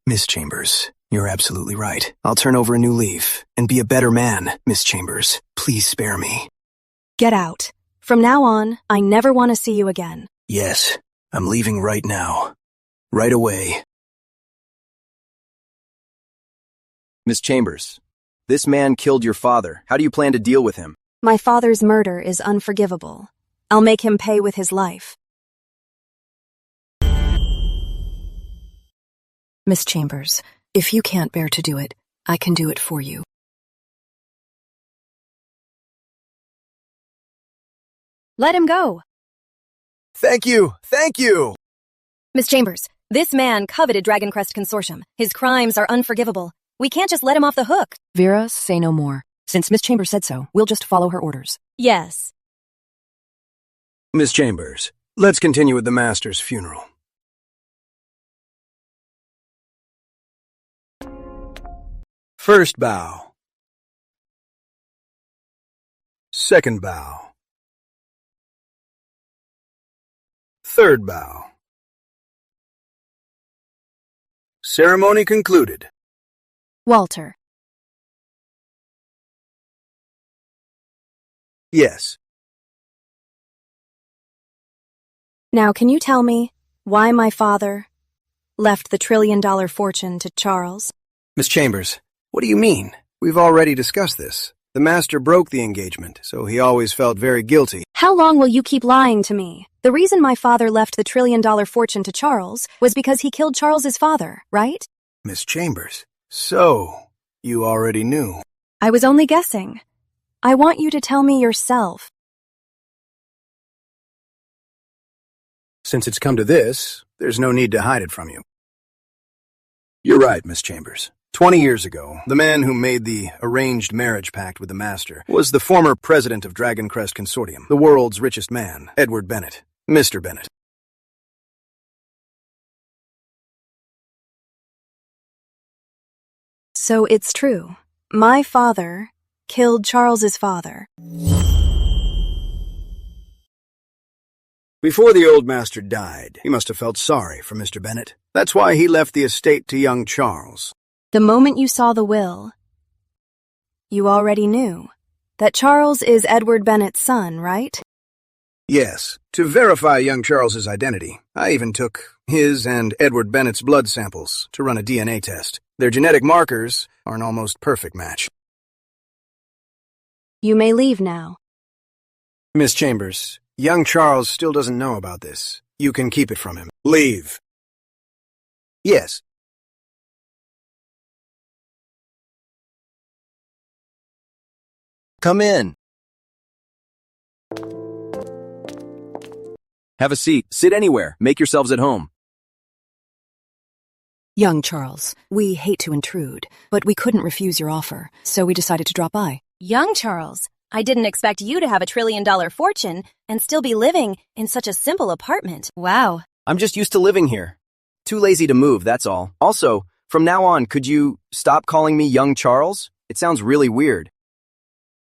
Miss Chambers, you're absolutely right. I'll turn over a new leaf and be a better man, Miss Chambers. Please spare me. Get out. From now on, I never want to see you again. Yes, I'm leaving right now. Right away. Miss Chambers, this man killed your father. How do you plan to deal with him? My father's murder is unforgivable. I'll make him pay with his life. Miss Chambers, if you can't bear to do it, I can do it for you. Let him go. Thank you! Thank you! Miss Chambers, this man coveted Dragon Crest Consortium. His crimes are unforgivable. We can't just let him off the hook. Vera, say no more. Since Miss Chambers said so, we'll just follow her orders. Yes. Miss Chambers, let's continue with the master's funeral. First bow. Second bow. Third bow. Ceremony concluded. Walter. Yes. Now can you tell me why my father left the $1 trillion fortune to Charles? Miss Chambers, what do you mean? We've already discussed this. The master broke the engagement, so he always felt very guilty. How long will you keep lying to me? The reason my father left the $1 trillion fortune to Charles was because he killed Charles's father, right? Miss Chambers, so you already knew. I was only guessing. I want you to tell me yourself. Since it's come to this, there's no need to hide it from you. You're right, Miss Chambers. 20 years ago, the man who made the arranged marriage pact with the master was the former president of Dragon Crest Consortium, the world's richest man, Edward Bennett, Mr. Bennett. So it's true. My father killed Charles's father. Before the old master died, he must have felt sorry for Mr. Bennett. That's why he left the estate to young Charles. The moment you saw the will, you already knew that Charles is Edward Bennett's son, right? Yes, to verify young Charles's identity, I even took his and Edward Bennett's blood samples to run a DNA test. Their genetic markers are an almost perfect match. You may leave now. Miss Chambers, young Charles still doesn't know about this. You can keep it from him. Leave. Yes. Come in. Have a seat. Sit anywhere. Make yourselves at home. Young Charles, we hate to intrude, but we couldn't refuse your offer, so we decided to drop by. Young Charles, I didn't expect you to have a $1 trillion fortune and still be living in such a simple apartment. Wow. I'm just used to living here. Too lazy to move, that's all. Also, from now on, could you stop calling me Young Charles? It sounds really weird.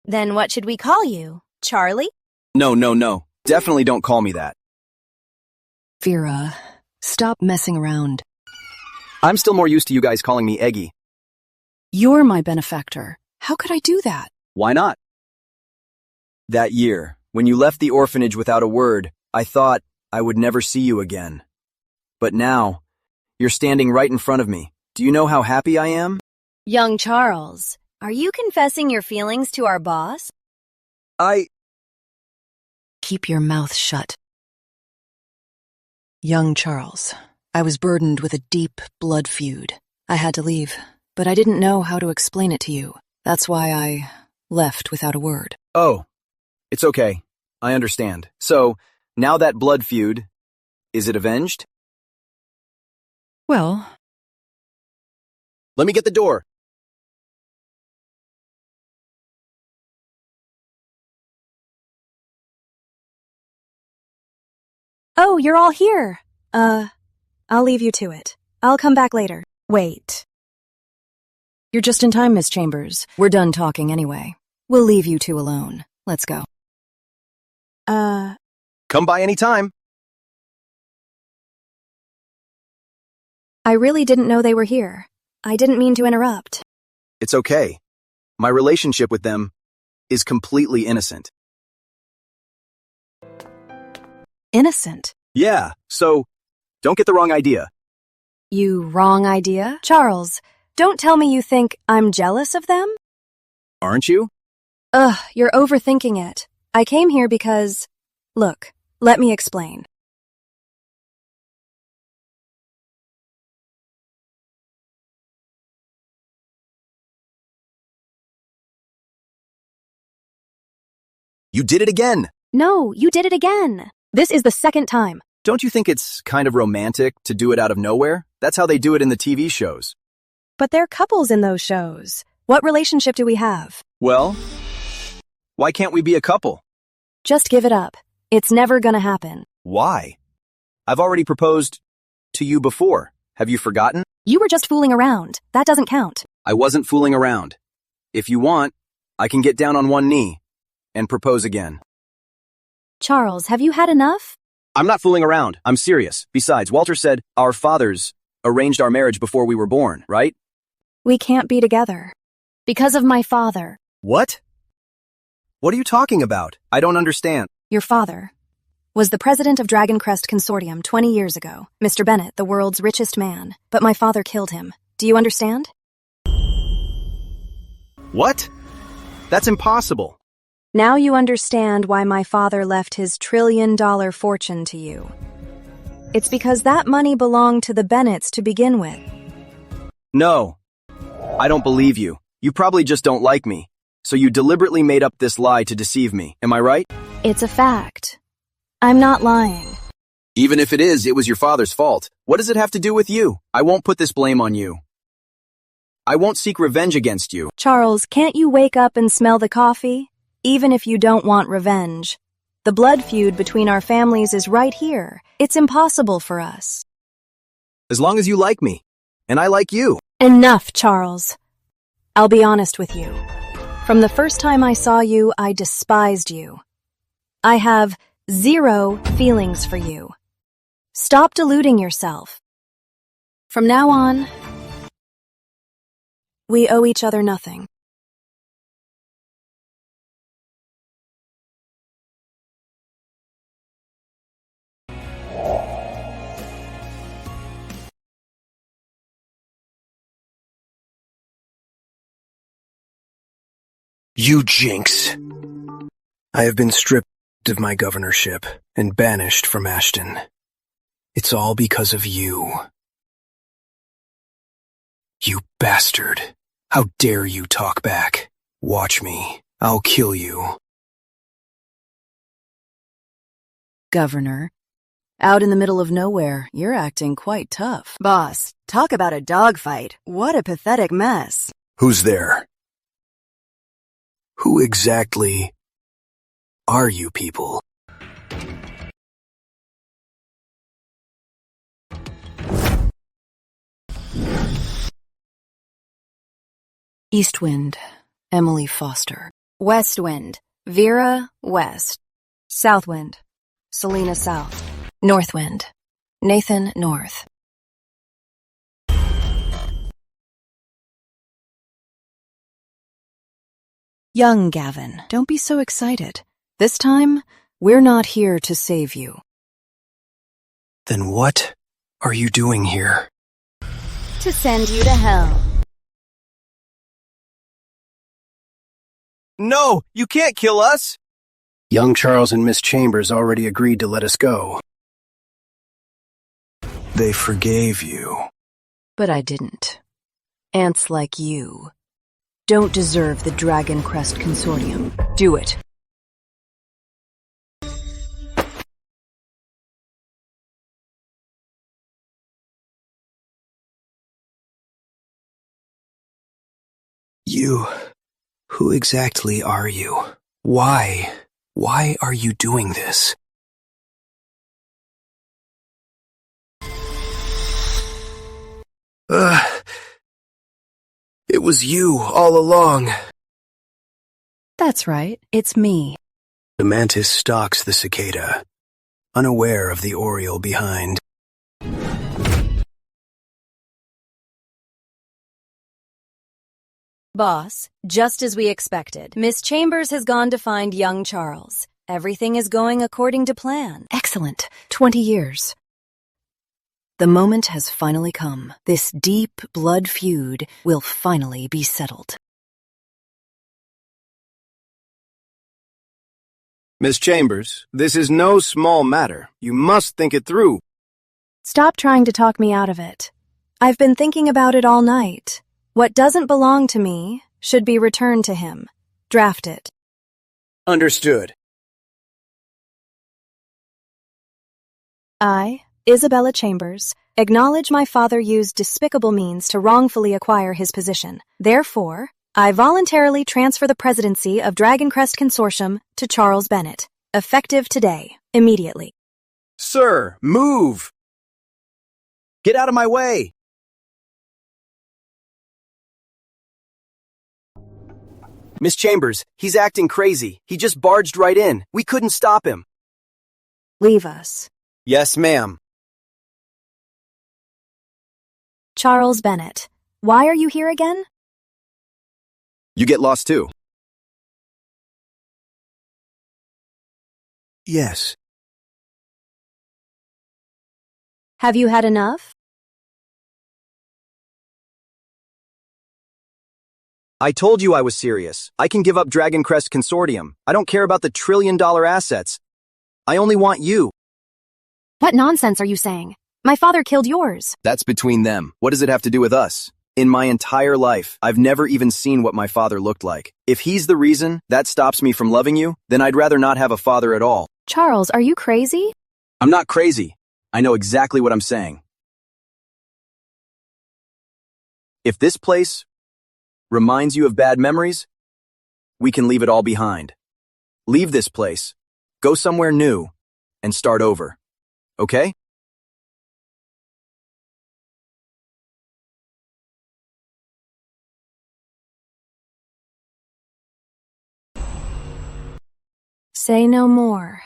Then what should we call you? Charlie? No. Definitely don't call me that. Vera, stop messing around. I'm still more used to you guys calling me Eggy. You're my benefactor. How could I do that? Why not? That year, when you left the orphanage without a word, I thought I would never see you again. But now, you're standing right in front of me. Do you know how happy I am? Young Charles, are you confessing your feelings to our boss? Keep your mouth shut. Young Charles, I was burdened with a deep blood feud. I had to leave, but I didn't know how to explain it to you. That's why I left without a word. Oh, it's okay. I understand. So, now that blood feud, is it avenged? Well, Let me get the door. Oh, you're all here. I'll leave you to it. I'll come back later. wait. You're just in time, Miss Chambers. We're done talking anyway. We'll leave you two alone. Let's go. Come by any time. I really didn't know they were here. I didn't mean to interrupt. It's okay. My relationship with them is completely innocent. Innocent. Yeah, so don't get the wrong idea. You wrong idea? Charles, don't tell me you think I'm jealous of them? Aren't you? Ugh, you're overthinking it. I came here because... Look, let me explain. You did it again. No, you did it again. This is the second time. Don't you think it's kind of romantic to do it out of nowhere? That's how they do it in the TV shows. But they're couples in those shows. What relationship do we have? Well, why can't we be a couple? Just give it up. It's never gonna happen. Why? I've already proposed to you before. Have you forgotten? You were just fooling around. That doesn't count. I wasn't fooling around. If you want, I can get down on one knee and propose again. Charles, have you had enough? I'm not fooling around. I'm serious. Besides, Walter said our fathers arranged our marriage before we were born, right? We can't be together. Because of my father. What? What are you talking about? I don't understand. Your father was the president of Dragon Crest Consortium 20 years ago. Mr. Bennett, the world's richest man. But my father killed him. Do you understand? What? That's impossible. Now you understand why my father left his trillion-dollar fortune to you. It's because that money belonged to the Bennetts to begin with. No. I don't believe you. You probably just don't like me. So you deliberately made up this lie to deceive me. Am I right? It's a fact. I'm not lying. Even if it is, it was your father's fault. What does it have to do with you? I won't put this blame on you. I won't seek revenge against you. Charles, can't you wake up and smell the coffee? Even if you don't want revenge. The blood feud between our families is right here. It's impossible for us. As long as you like me. And I like you. Enough, Charles. I'll be honest with you. From the first time I saw you, I despised you. I have 0 feelings for you. Stop deluding yourself. From now on, we owe each other nothing. You jinx. I have been stripped of my governorship and banished from Ashton. It's all because of you. You bastard. How dare you talk back? Watch me. I'll kill you. Governor, out in the middle of nowhere, you're acting quite tough. Boss, talk about a dogfight. What a pathetic mess. Who's there? Who exactly are you people? Eastwind, Emily Foster. Westwind, Vera West. Southwind, Selena South. Northwind, Nathan North. Young Gavin, don't be so excited. This time, we're not here to save you. Then what are you doing here? To send you to hell. No, you can't kill us. Young Charles and Miss Chambers already agreed to let us go. They forgave you. But I didn't. Ants like you don't deserve the Dragon Crest Consortium. Do it. Who exactly are you? Why are you doing this? It was you all along. That's right, it's me. The mantis stalks the cicada, unaware of the oriole behind. Boss, just as we expected, Miss Chambers has gone to find young Charles. Everything is going according to plan. Excellent. 20 years. The moment has finally come. This deep blood feud will finally be settled. Miss Chambers, this is no small matter. You must think it through. Stop trying to talk me out of it. I've been thinking about it all night. What doesn't belong to me should be returned to him. Draft it. Understood. I, Isabella Chambers, acknowledge my father used despicable means to wrongfully acquire his position. Therefore, I voluntarily transfer the presidency of Dragon Crest Consortium to Charles Bennett, effective today, immediately. Sir, move! Get out of my way! Miss Chambers, he's acting crazy. He just barged right in. We couldn't stop him. Leave us. Yes, ma'am. Charles Bennett, why are you here again? You get lost too. Yes. Have you had enough? I told you I was serious. I can give up Dragon Crest Consortium. I don't care about the $1 trillion assets. I only want you. What nonsense are you saying? My father killed yours. That's between them. What does it have to do with us? In my entire life, I've never even seen what my father looked like. If he's the reason that stops me from loving you, then I'd rather not have a father at all. Charles, are you crazy? I'm not crazy. I know exactly what I'm saying. If this place reminds you of bad memories, we can leave it all behind. Leave this place, go somewhere new, and start over. Okay? Say no more.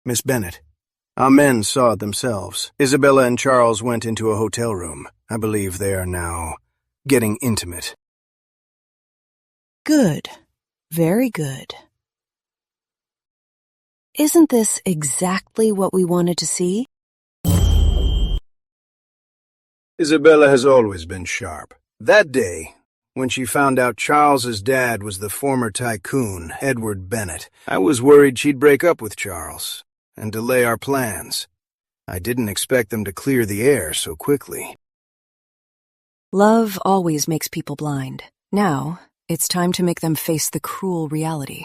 Miss Bennett, our men saw it themselves. Isabella and Charles went into a hotel room. I believe they are now getting intimate. Good. Very good. Isn't this exactly what we wanted to see? Isabella has always been sharp. That day, when she found out Charles's dad was the former tycoon, Edward Bennett, I was worried she'd break up with Charles and delay our plans. I didn't expect them to clear the air so quickly. Love always makes people blind. Now, it's time to make them face the cruel reality.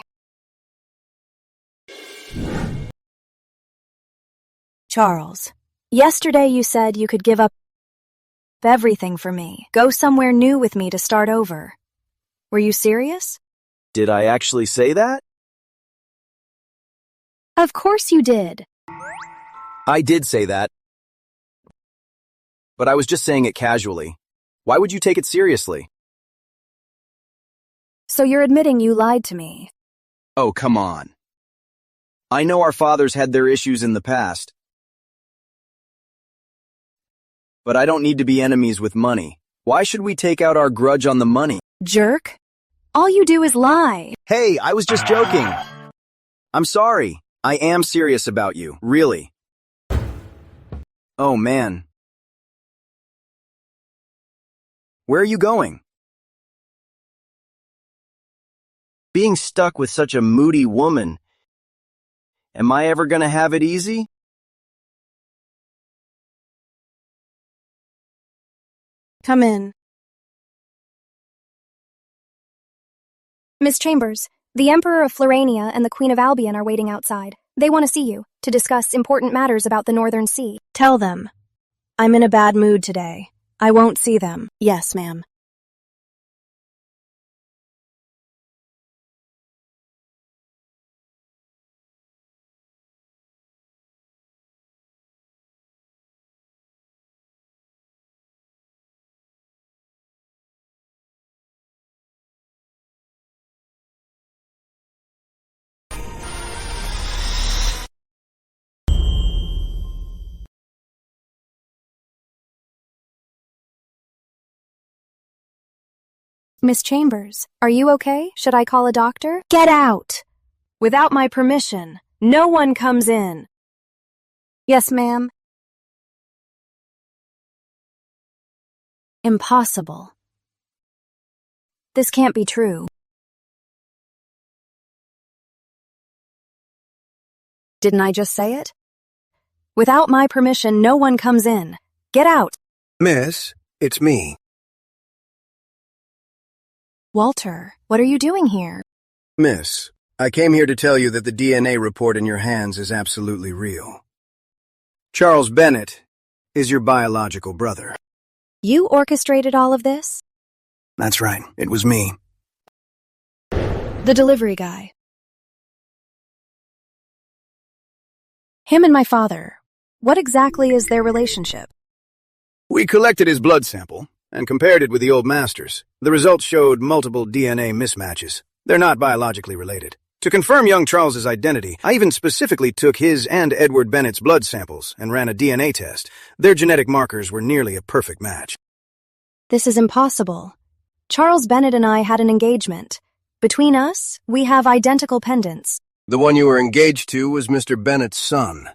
Charles, yesterday you said you could give up everything for me. Go somewhere new with me to start over. Were you serious? Did I actually say that? Of course you did. I did say that. but I was just saying it casually. Why would you take it seriously? So you're admitting you lied to me. Oh, come on. I know our fathers had their issues in the past, but I don't need to be enemies with money. Why should we take out our grudge on the money? Jerk. All you do is lie. Hey, I was just joking. I'm sorry. I am serious about you, really. Oh, man. Where are you going? Being stuck with such a moody woman. Am I ever gonna have it easy? Come in. Miss Chambers, the Emperor of Florania and the Queen of Albion are waiting outside. They want to see you, to discuss important matters about the Northern Sea. Tell them. I'm in a bad mood today. I won't see them. Yes, ma'am. Miss Chambers, are you okay? Should I call a doctor? Get out! Without my permission, no one comes in. Yes, ma'am. Impossible. This can't be true. Didn't I just say it? Without my permission, no one comes in. Get out! Miss, it's me. Walter, what are you doing here? Miss, I came here to tell you that the DNA report in your hands is absolutely real. Charles Bennett is your biological brother. You orchestrated all of this? That's right, it was me. The delivery guy. Him and my father. What exactly is their relationship? We collected his blood sample and compared it with the old master's. The results showed multiple DNA mismatches. They're not biologically related. To confirm young Charles's identity, I even specifically took his and Edward Bennett's blood samples and ran a DNA test. Their genetic markers were nearly a perfect match. This is impossible. Charles Bennett and I had an engagement. Between us, we have identical pendants. The one you were engaged to was Mr. Bennett's son.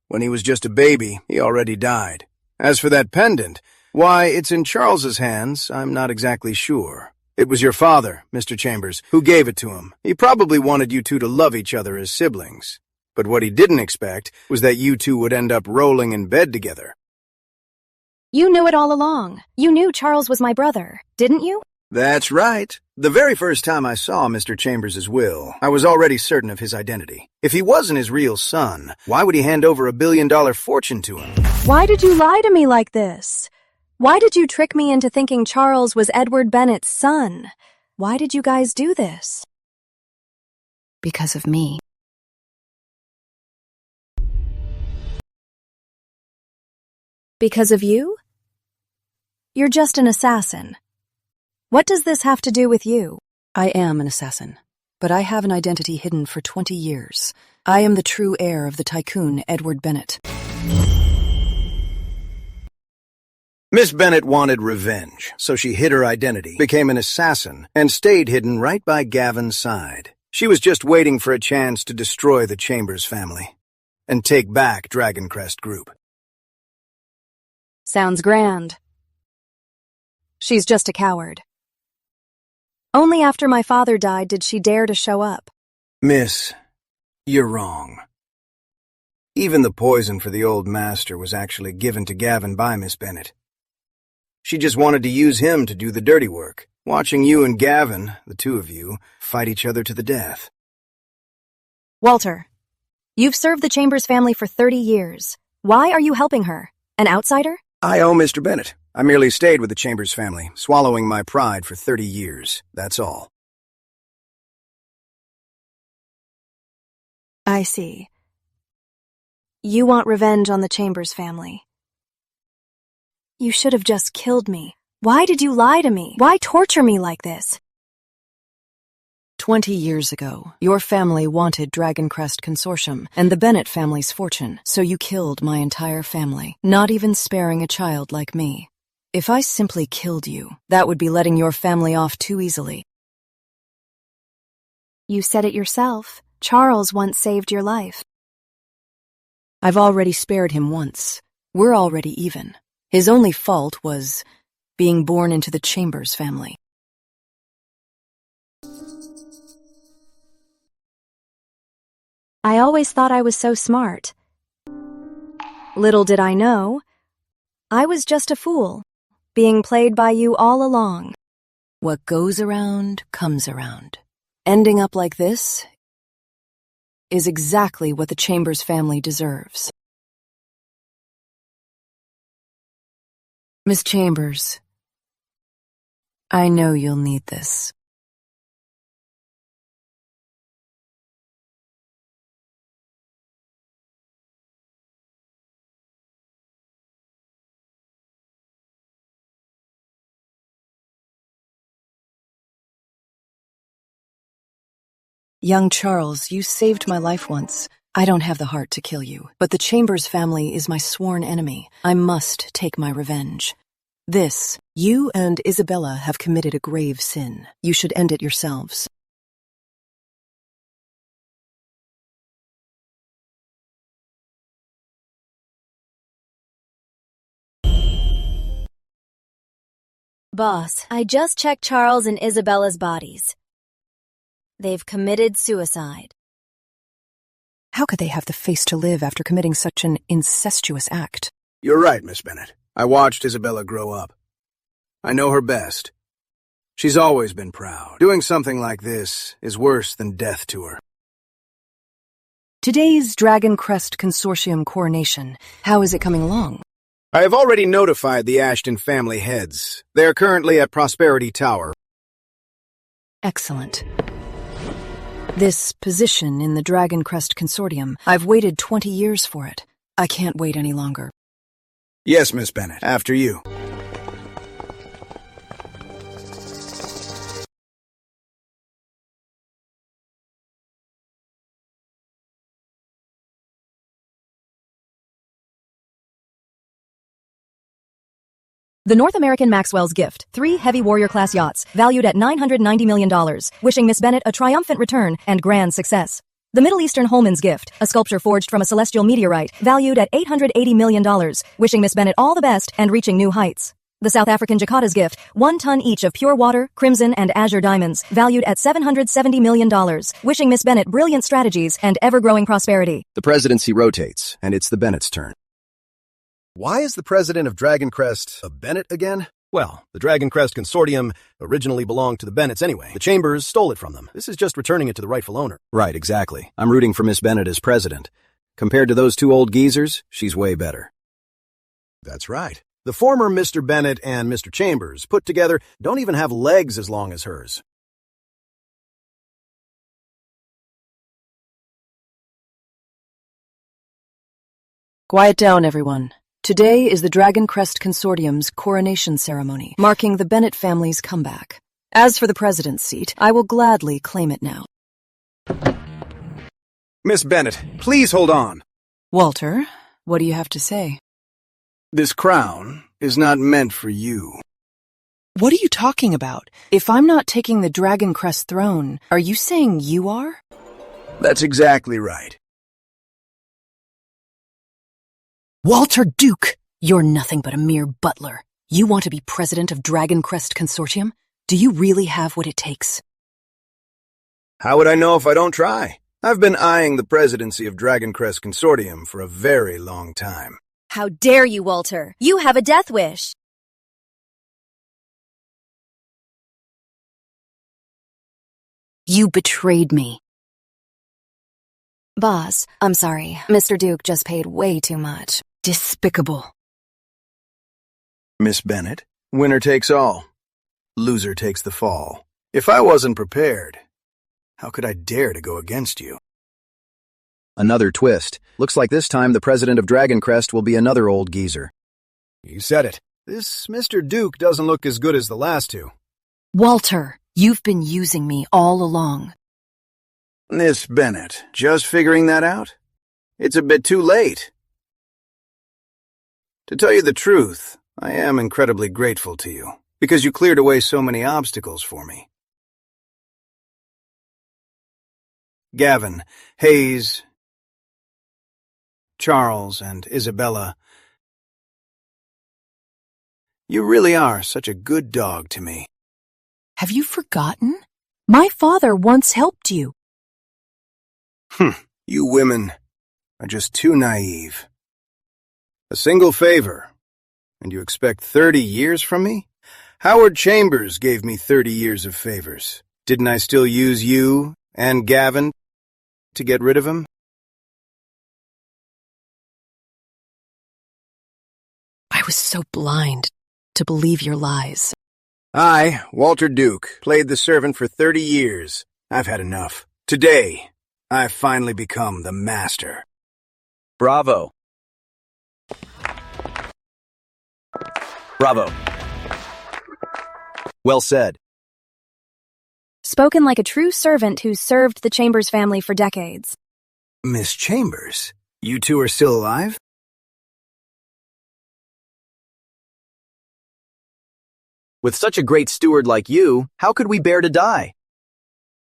When he was just a baby, he already died. As for that pendant, why, it's in Charles's hands, I'm not exactly sure. It was your father, Mr. Chambers, who gave it to him. He probably wanted you two to love each other as siblings. But what he didn't expect was that you two would end up rolling in bed together. You knew it all along. You knew Charles was my brother, didn't you? That's right. The very first time I saw Mr. Chambers' will, I was already certain of his identity. If he wasn't his real son, why would he hand over $1 billion fortune to him? Why did you lie to me like this? Why did you trick me into thinking Charles was Edward Bennett's son? Why did you guys do this? Because of me. Because of you? You're just an assassin. What does this have to do with you? I am an assassin, but I have an identity hidden for 20 years. I am the true heir of the tycoon Edward Bennett. Miss Bennett wanted revenge, so she hid her identity, became an assassin, and stayed hidden right by Gavin's side. She was just waiting for a chance to destroy the Chambers family and take back Dragoncrest Group. Sounds grand. She's just a coward. Only after my father died did she dare to show up. Miss, you're wrong. Even the poison for the old master was actually given to Gavin by Miss Bennett. She just wanted to use him to do the dirty work, watching you and Gavin, the two of you, fight each other to the death. Walter, you've served the Chambers family for 30 years. Why are you helping her? An outsider? I owe Mr. Bennett. I merely stayed with the Chambers family, swallowing my pride for 30 years. That's all. I see. You want revenge on the Chambers family. You should have just killed me. Why did you lie to me? Why torture me like this? 20 years ago, your family wanted Dragon Crest Consortium and the Bennett family's fortune, so you killed my entire family, not even sparing a child like me. If I simply killed you, that would be letting your family off too easily. You said it yourself. Charles once saved your life. I've already spared him once. We're already even. His only fault was being born into the Chambers family. I always thought I was so smart. Little did I know, I was just a fool, being played by you all along. What goes around comes around. Ending up like this is exactly what the Chambers family deserves. Miss Chambers, I know you'll need this. Young Charles, you saved my life once. I don't have the heart to kill you, but the Chambers family is my sworn enemy. I must take my revenge. You and Isabella have committed a grave sin. You should end it yourselves. Boss, I just checked Charles and Isabella's bodies. They've committed suicide. How could they have the face to live after committing such an incestuous act? You're right, Miss Bennett. I watched Isabella grow up. I know her best. She's always been proud. Doing something like this is worse than death to her. Today's Dragon Crest Consortium coronation, how is it coming along? I have already notified the Ashton family heads. They are currently at Prosperity Tower. Excellent. This position in the Dragon Crest Consortium, I've waited 20 years for it. I can't wait any longer. Yes, Miss Bennett. After you. The North American Maxwell's gift, 3 heavy warrior-class yachts, valued at $990 million, wishing Miss Bennett a triumphant return and grand success. The Middle Eastern Holman's gift, a sculpture forged from a celestial meteorite, valued at $880 million, wishing Miss Bennett all the best and reaching new heights. The South African Jakarta's gift, 1 ton each of pure water, crimson, and azure diamonds, valued at $770 million, wishing Miss Bennett brilliant strategies and ever-growing prosperity. The presidency rotates, and it's the Bennett's turn. Why is the president of Dragon Crest a Bennett again? Well, the Dragon Crest Consortium originally belonged to the Bennetts anyway. The Chambers stole it from them. This is just returning it to the rightful owner. Right, exactly. I'm rooting for Miss Bennett as president. Compared to those 2 old geezers, she's way better. That's right. The former Mr. Bennett and Mr. Chambers, put together, don't even have legs as long as hers. Quiet down, everyone. Today is the Dragon Crest Consortium's coronation ceremony, marking the Bennett family's comeback. As for the president's seat, I will gladly claim it now. Miss Bennett, please hold on. Walter, what do you have to say? This crown is not meant for you. What are you talking about? If I'm not taking the Dragon Crest throne, are you saying you are? That's exactly right. Walter Duke! You're nothing but a mere butler. You want to be president of Dragon Crest Consortium? Do you really have what it takes? How would I know if I don't try? I've been eyeing the presidency of Dragon Crest Consortium for a very long time. How dare you, Walter? You have a death wish. You betrayed me. Boss, I'm sorry. Mr. Duke just paid way too much. Despicable. Miss Bennett, winner takes all. Loser takes the fall. If I wasn't prepared, how could I dare to go against you? Another twist. Looks like this time the president of Dragon Crest will be another old geezer. You said it. This Mr. Duke doesn't look as good as the last two. Walter, you've been using me all along. Miss Bennett, just figuring that out? It's a bit too late. To tell you the truth, I am incredibly grateful to you, because you cleared away so many obstacles for me. Gavin, Hayes, Charles, and Isabella, you really are such a good dog to me. Have you forgotten? My father once helped you. You women are just too naive. A single favor, and you expect 30 years from me? Howard Chambers gave me 30 years of favors. Didn't I still use you and Gavin to get rid of him? I was so blind to believe your lies. I, Walter Duke, played the servant for 30 years. I've had enough. Today, I've finally become the master. Bravo. Bravo. Well said. Spoken like a true servant who's served the Chambers family for decades. Miss Chambers, you two are still alive? With such a great steward like you, how could we bear to die?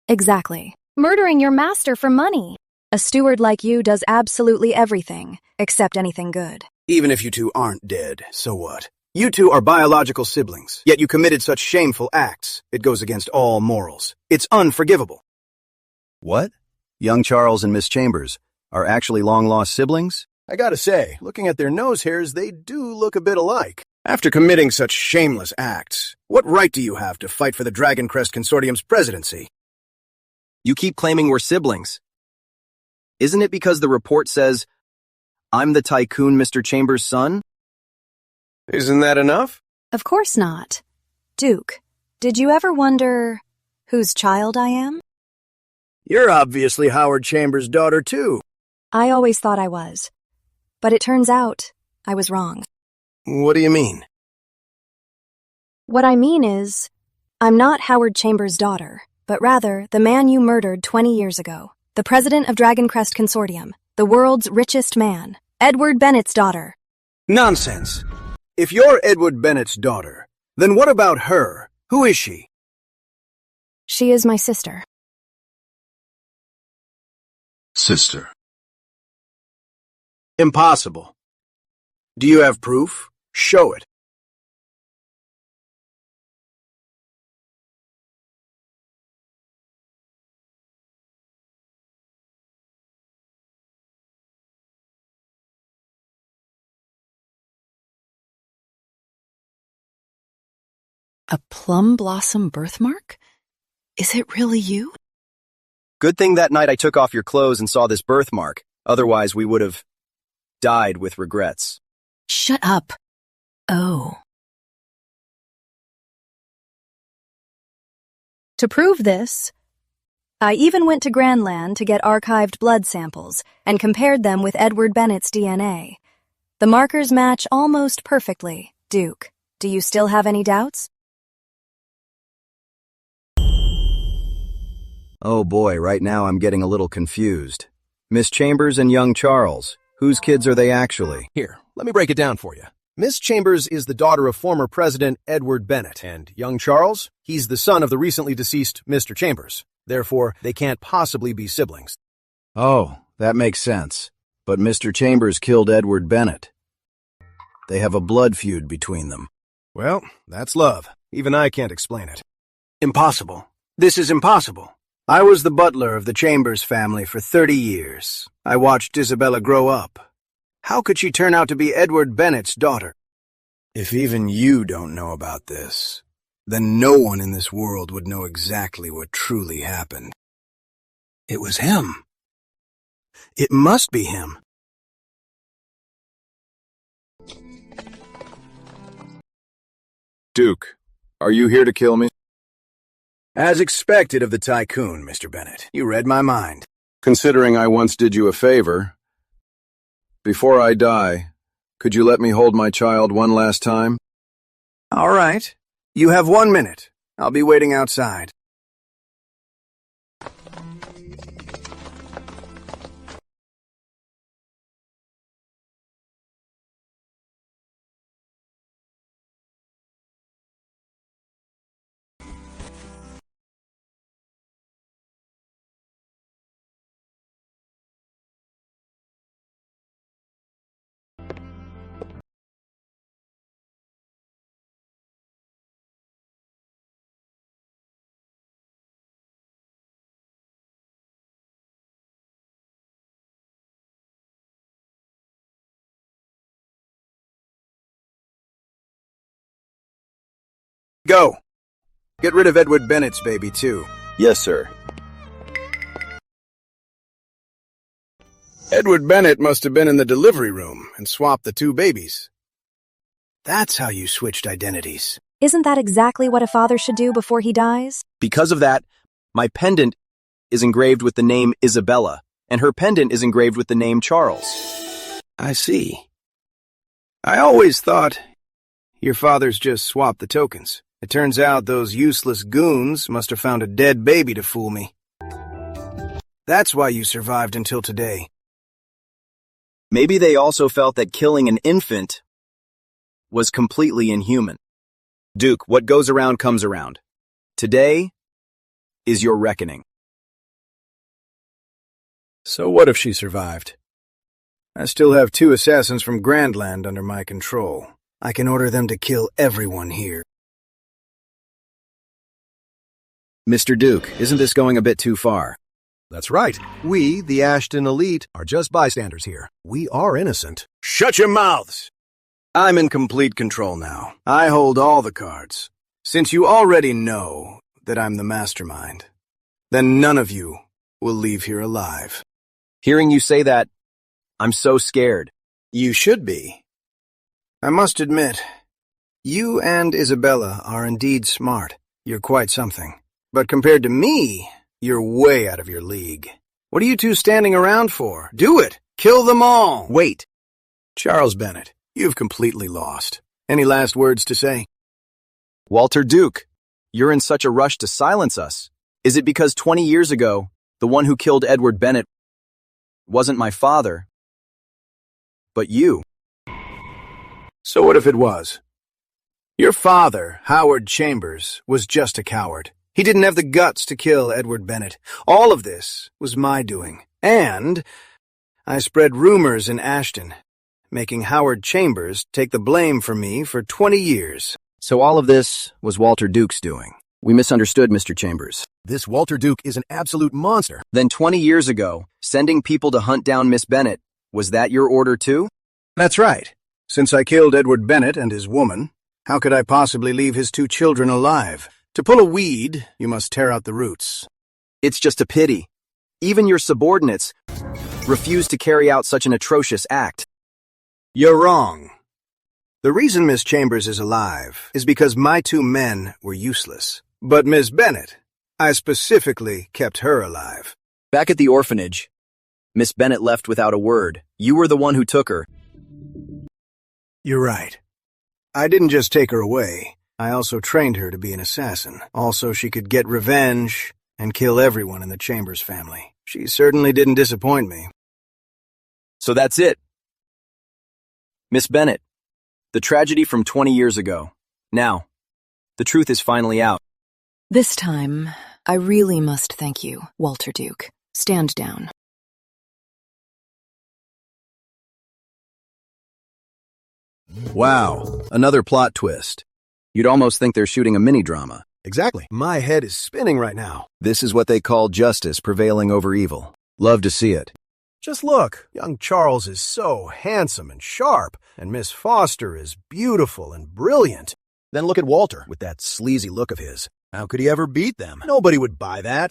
Exactly. Murdering your master for money. A steward like you does absolutely everything, except anything good. Even if you two aren't dead, so what? You two are biological siblings, yet you committed such shameful acts. It goes against all morals. It's unforgivable. What? Young Charles and Miss Chambers are actually long-lost siblings? I gotta say, looking at their nose hairs, they do look a bit alike. After committing such shameless acts, what right do you have to fight for the Dragon Crest Consortium's presidency? You keep claiming we're siblings. Isn't it because the report says, I'm the tycoon Mr. Chambers' son? Isn't that enough? Of course not. Duke, did you ever wonder whose child I am? You're obviously Howard Chambers' daughter, too. I always thought I was. But it turns out I was wrong. What do you mean? What I mean is, I'm not Howard Chambers' daughter, but rather the man you murdered 20 years ago, the president of Dragon Crest Consortium, the world's richest man, Edward Bennett's daughter. Nonsense. If you're Edward Bennett's daughter, then what about her? Who is she? She is my sister. Sister. Impossible. Do you have proof? Show it. A plum blossom birthmark? Is it really you? Good thing that night I took off your clothes and saw this birthmark. Otherwise, we would have died with regrets. Shut up. Oh. To prove this, I even went to Mainland to get archived blood samples and compared them with Edward Bennett's DNA. The markers match almost perfectly. Duke, do you still have any doubts? Oh boy, right now I'm getting a little confused. Miss Chambers and young Charles, whose kids are they actually? Here, let me break it down for you. Miss Chambers is the daughter of former President Edward Bennett, and young Charles, he's the son of the recently deceased Mr. Chambers. Therefore, they can't possibly be siblings. Oh, that makes sense. But Mr. Chambers killed Edward Bennett. They have a blood feud between them. Well, that's love. Even I can't explain it. Impossible. This is impossible. I was the butler of the Chambers family for 30 years. I watched Isabella grow up. How could she turn out to be Edward Bennett's daughter? If even you don't know about this, then no one in this world would know exactly what truly happened. It was him. It must be him. Duke, are you here to kill me? As expected of the tycoon, Mr. Bennett. You read my mind. Considering I once did you a favor, before I die, could you let me hold my child one last time? All right. You have 1 minute. I'll be waiting outside. Go. Get rid of Edward Bennett's baby, too. Yes, sir. Edward Bennett must have been in the delivery room and swapped the 2 babies. That's how you switched identities. Isn't that exactly what a father should do before he dies? Because of that, my pendant is engraved with the name Isabella, and her pendant is engraved with the name Charles. I see. I always thought your fathers just swapped the tokens. It turns out those useless goons must have found a dead baby to fool me. That's why you survived until today. Maybe they also felt that killing an infant was completely inhuman. Duke, what goes around comes around. Today is your reckoning. So what if she survived? I still have 2 assassins from Grandland under my control. I can order them to kill everyone here. Mr. Duke, isn't this going a bit too far? That's right. We, the Ashton elite, are just bystanders here. We are innocent. Shut your mouths! I'm in complete control now. I hold all the cards. Since you already know that I'm the mastermind, then none of you will leave here alive. Hearing you say that, I'm so scared. You should be. I must admit, you and Isabella are indeed smart. You're quite something. But compared to me, you're way out of your league. What are you 2 standing around for? Do it! Kill them all! Wait. Charles Bennett, you've completely lost. Any last words to say? Walter Duke, you're in such a rush to silence us. Is it because 20 years ago, the one who killed Edward Bennett wasn't my father, but you? So what if it was? Your father, Howard Chambers, was just a coward. He didn't have the guts to kill Edward Bennett. All of this was my doing. And I spread rumors in Ashton, making Howard Chambers take the blame for me for 20 years. So all of this was Walter Duke's doing. We misunderstood, Mr. Chambers. This Walter Duke is an absolute monster. Then 20 years ago, sending people to hunt down Miss Bennett, was that your order too? That's right. Since I killed Edward Bennett and his woman, how could I possibly leave his 2 children alive? To pull a weed, you must tear out the roots. It's just a pity. Even your subordinates refused to carry out such an atrocious act. You're wrong. The reason Miss Chambers is alive is because my 2 men were useless. But Miss Bennett, I specifically kept her alive. Back at the orphanage, Miss Bennett left without a word. You were the one who took her. You're right. I didn't just take her away. I also trained her to be an assassin. Also, she could get revenge and kill everyone in the Chambers family. She certainly didn't disappoint me. So that's it. Miss Bennett, the tragedy from 20 years ago. Now, the truth is finally out. This time, I really must thank you, Walter Duke. Stand down. Wow, another plot twist. You'd almost think they're shooting a mini-drama. Exactly. My head is spinning right now. This is what they call justice prevailing over evil. Love to see it. Just look, young Charles is so handsome and sharp, and Miss Foster is beautiful and brilliant. Then look at Walter with that sleazy look of his. How could he ever beat them? Nobody would buy that.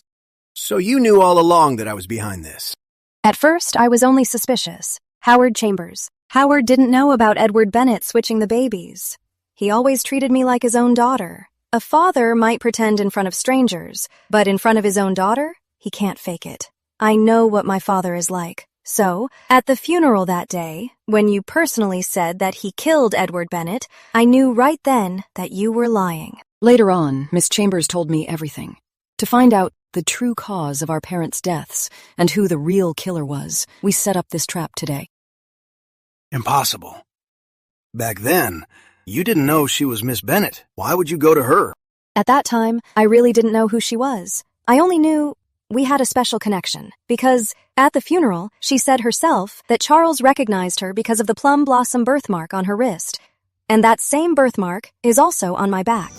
So you knew all along that I was behind this? At first, I was only suspicious. Howard Chambers. Howard didn't know about Edward Bennett switching the babies. He always treated me like his own daughter. A father might pretend in front of strangers, but in front of his own daughter, he can't fake it. I know what my father is like. So, at the funeral that day, when you personally said that he killed Edward Bennett, I knew right then that you were lying. Later on, Miss Chambers told me everything. To find out the true cause of our parents' deaths and who the real killer was, we set up this trap today. Impossible. Back then, you didn't know she was Miss Bennett. Why would you go to her? At that time, I really didn't know who she was. I only knew we had a special connection, because at the funeral, she said herself that Charles recognized her because of the plum blossom birthmark on her wrist, and that same birthmark is also on my back.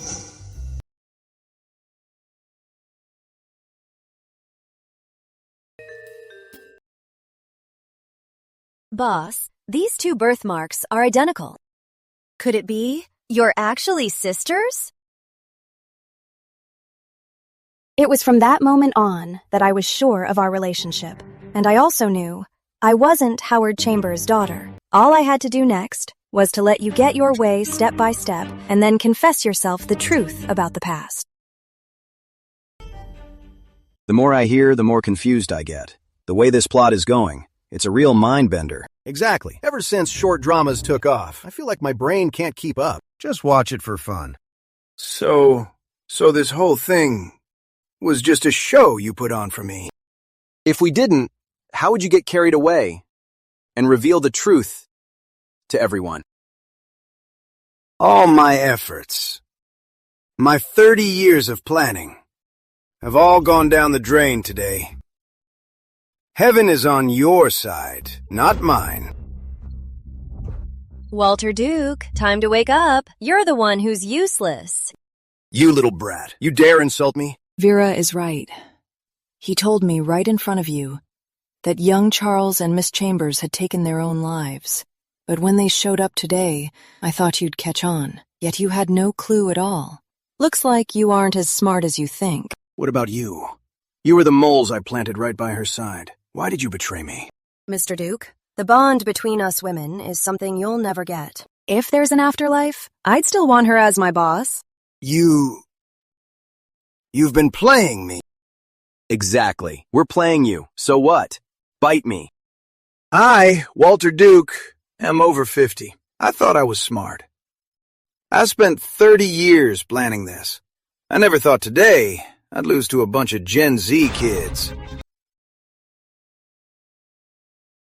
Boss, these two birthmarks are identical. Could it be you're actually sisters? It was from that moment on that I was sure of our relationship, and I also knew I wasn't Howard Chambers' daughter. All I had to do next was to let you get your way step by step and then confess yourself the truth about the past. The more I hear, the more confused I get. The way this plot is going, it's a real mind-bender. Exactly. Ever since short dramas took off, I feel like my brain can't keep up. Just watch it for fun. So this whole thing was just a show you put on for me. If we didn't, how would you get carried away and reveal the truth to everyone? All my efforts, my 30 years of planning, have all gone down the drain today. Heaven is on your side, not mine. Walter Duke, time to wake up. You're the one who's useless. You little brat, you dare insult me? Vera is right. He told me right in front of you that young Charles and Miss Chambers had taken their own lives. But when they showed up today, I thought you'd catch on, yet you had no clue at all. Looks like you aren't as smart as you think. What about you? You were the moles I planted right by her side. Why did you betray me? Mr. Duke, the bond between us women is something you'll never get. If there's an afterlife, I'd still want her as my boss. You've been playing me. Exactly. We're playing you. So what? Bite me. I, Walter Duke, am over 50. I thought I was smart. I spent 30 years planning this. I never thought today I'd lose to a bunch of Gen Z kids.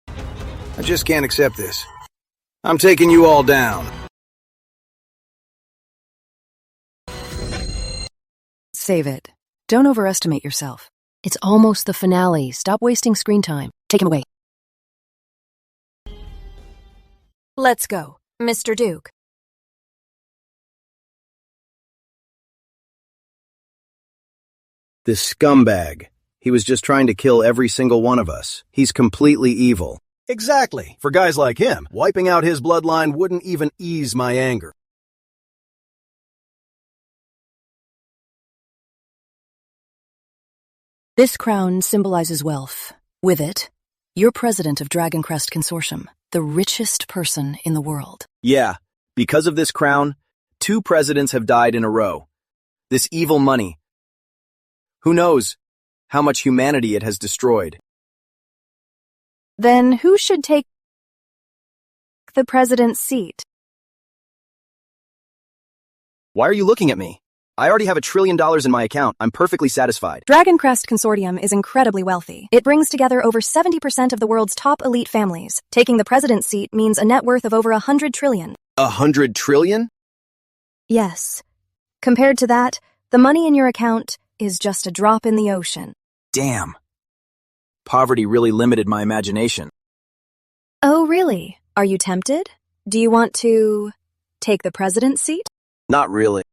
I just can't accept this. I'm taking you all down. Save it. Don't overestimate yourself. It's almost the finale. Stop wasting screen time. Take him away. Let's go, Mr. Duke. This scumbag. He was just trying to kill every single one of us. He's completely evil. Exactly. For guys like him, wiping out his bloodline wouldn't even ease my anger. This crown symbolizes wealth. With it, you're president of Dragon Crest Consortium, the richest person in the world. Yeah, because of this crown, 2 presidents have died in a row. This evil money. Who knows how much humanity it has destroyed? Then who should take the president's seat? Why are you looking at me? I already have $1 trillion in my account. I'm perfectly satisfied. Dragon Crest Consortium is incredibly wealthy. It brings together over 70% of the world's top elite families. Taking the president's seat means a net worth of over $100 trillion. $100 trillion? Yes. Compared to that, the money in your account is just a drop in the ocean. Damn. Poverty really limited my imagination. Oh, really? Are you tempted? Do you want to take the president's seat? Not really.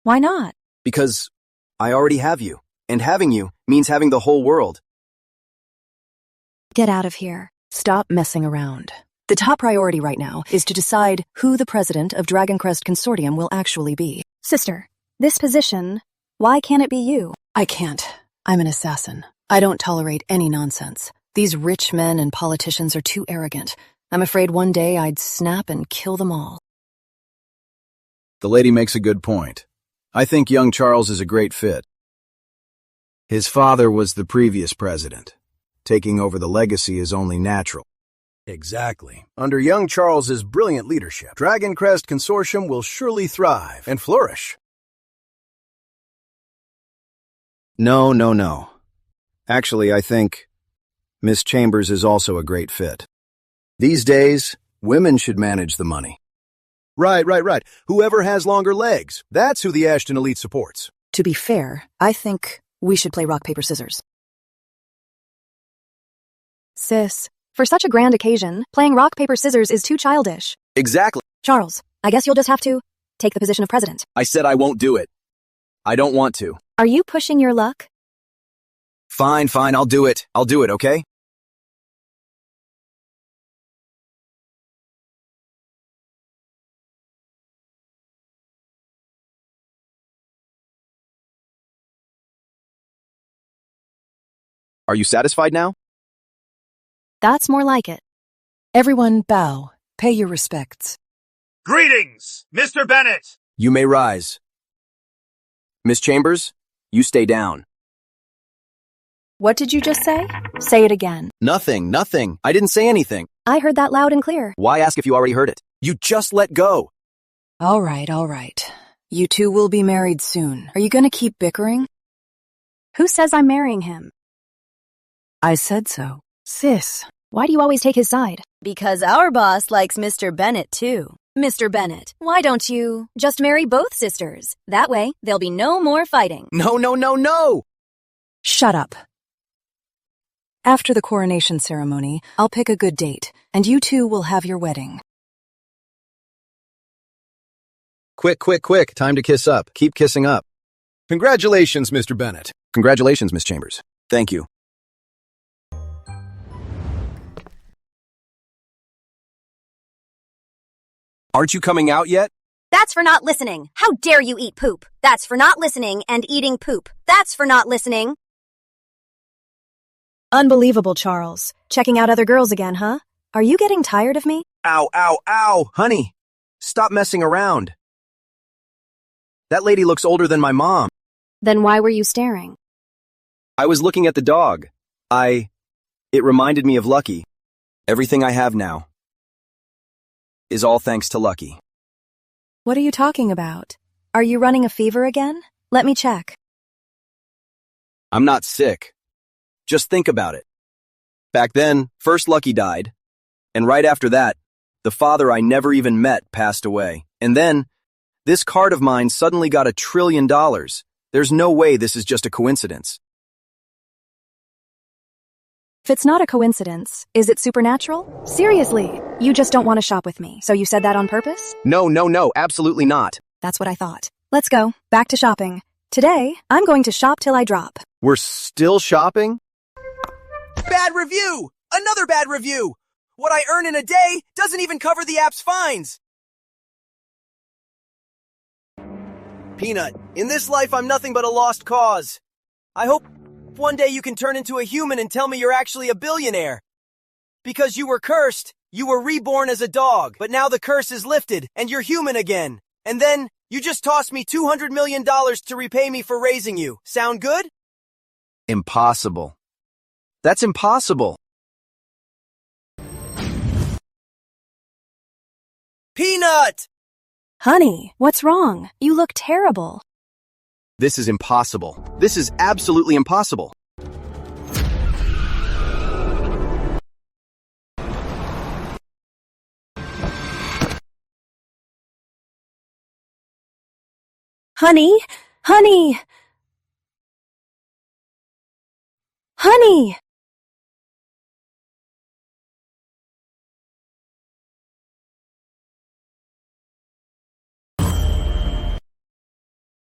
Why not? Because I already have you. And having you means having the whole world. Get out of here. Stop messing around. The top priority right now is to decide who the president of Dragon Crest Consortium will actually be. Sister, this position, why can't it be you? I can't. I'm an assassin. I don't tolerate any nonsense. These rich men and politicians are too arrogant. I'm afraid one day I'd snap and kill them all. The lady makes a good point. I think young Charles is a great fit. His father was the previous president. Taking over the legacy is only natural. Exactly. Under young Charles's brilliant leadership, Dragon Crest Consortium will surely thrive and flourish. No. Actually, I think Miss Chambers is also a great fit. These days, women should manage the money. Right. Whoever has longer legs, that's who the Ashton elite supports. To be fair, I think we should play rock, paper, scissors. Sis, for such a grand occasion, playing rock, paper, scissors is too childish. Exactly. Charles, I guess you'll just have to take the position of president. I said I won't do it. I don't want to. Are you pushing your luck? Fine, I'll do it. Okay? Are you satisfied now? That's more like it. Everyone bow. Pay your respects. Greetings, Mr. Bennett! You may rise. Miss Chambers, you stay down. What did you just say? Say it again. Nothing. I didn't say anything. I heard that loud and clear. Why ask if you already heard it? You just let go. All right. You two will be married soon. Are you gonna keep bickering? Who says I'm marrying him? I said so. Sis, why do you always take his side? Because our boss likes Mr. Bennett, too. Mr. Bennett, why don't you just marry both sisters? That way, there'll be no more fighting. No. Shut up. After the coronation ceremony, I'll pick a good date, and you two will have your wedding. Quick. Time to kiss up. Keep kissing up. Congratulations, Mr. Bennett. Congratulations, Miss Chambers. Thank you. Aren't you coming out yet? That's for not listening. How dare you eat poop? That's for not listening and eating poop. That's for not listening. Unbelievable, Charles. Checking out other girls again, huh? Are you getting tired of me? Ow. Honey, stop messing around. That lady looks older than my mom. Then why were you staring? I was looking at the dog. It reminded me of Lucky. Everything I have now is all thanks to Lucky. What are you talking about? Are you running a fever again? Let me check. I'm not sick. Just think about it. Back then, first Lucky died, and right after that, the father I never even met passed away. And then, this card of mine suddenly got $1 trillion. There's no way this is just a coincidence. If it's not a coincidence, is it supernatural? Seriously, you just don't want to shop with me, so you said that on purpose? No, absolutely not. That's what I thought. Let's go, back to shopping. Today, I'm going to shop till I drop. We're still shopping? Bad review! Another bad review! What I earn in a day doesn't even cover the app's fines! Peanut, in this life I'm nothing but a lost cause. I hope one day you can turn into a human and tell me you're actually a billionaire. Because you were cursed, you were reborn as a dog, but now the curse is lifted, and you're human again. And then, you just tossed me $200 million to repay me for raising you. Sound good? Impossible. That's impossible. Peanut! Honey, what's wrong? You look terrible. This is impossible. This is absolutely impossible. Honey! Honey!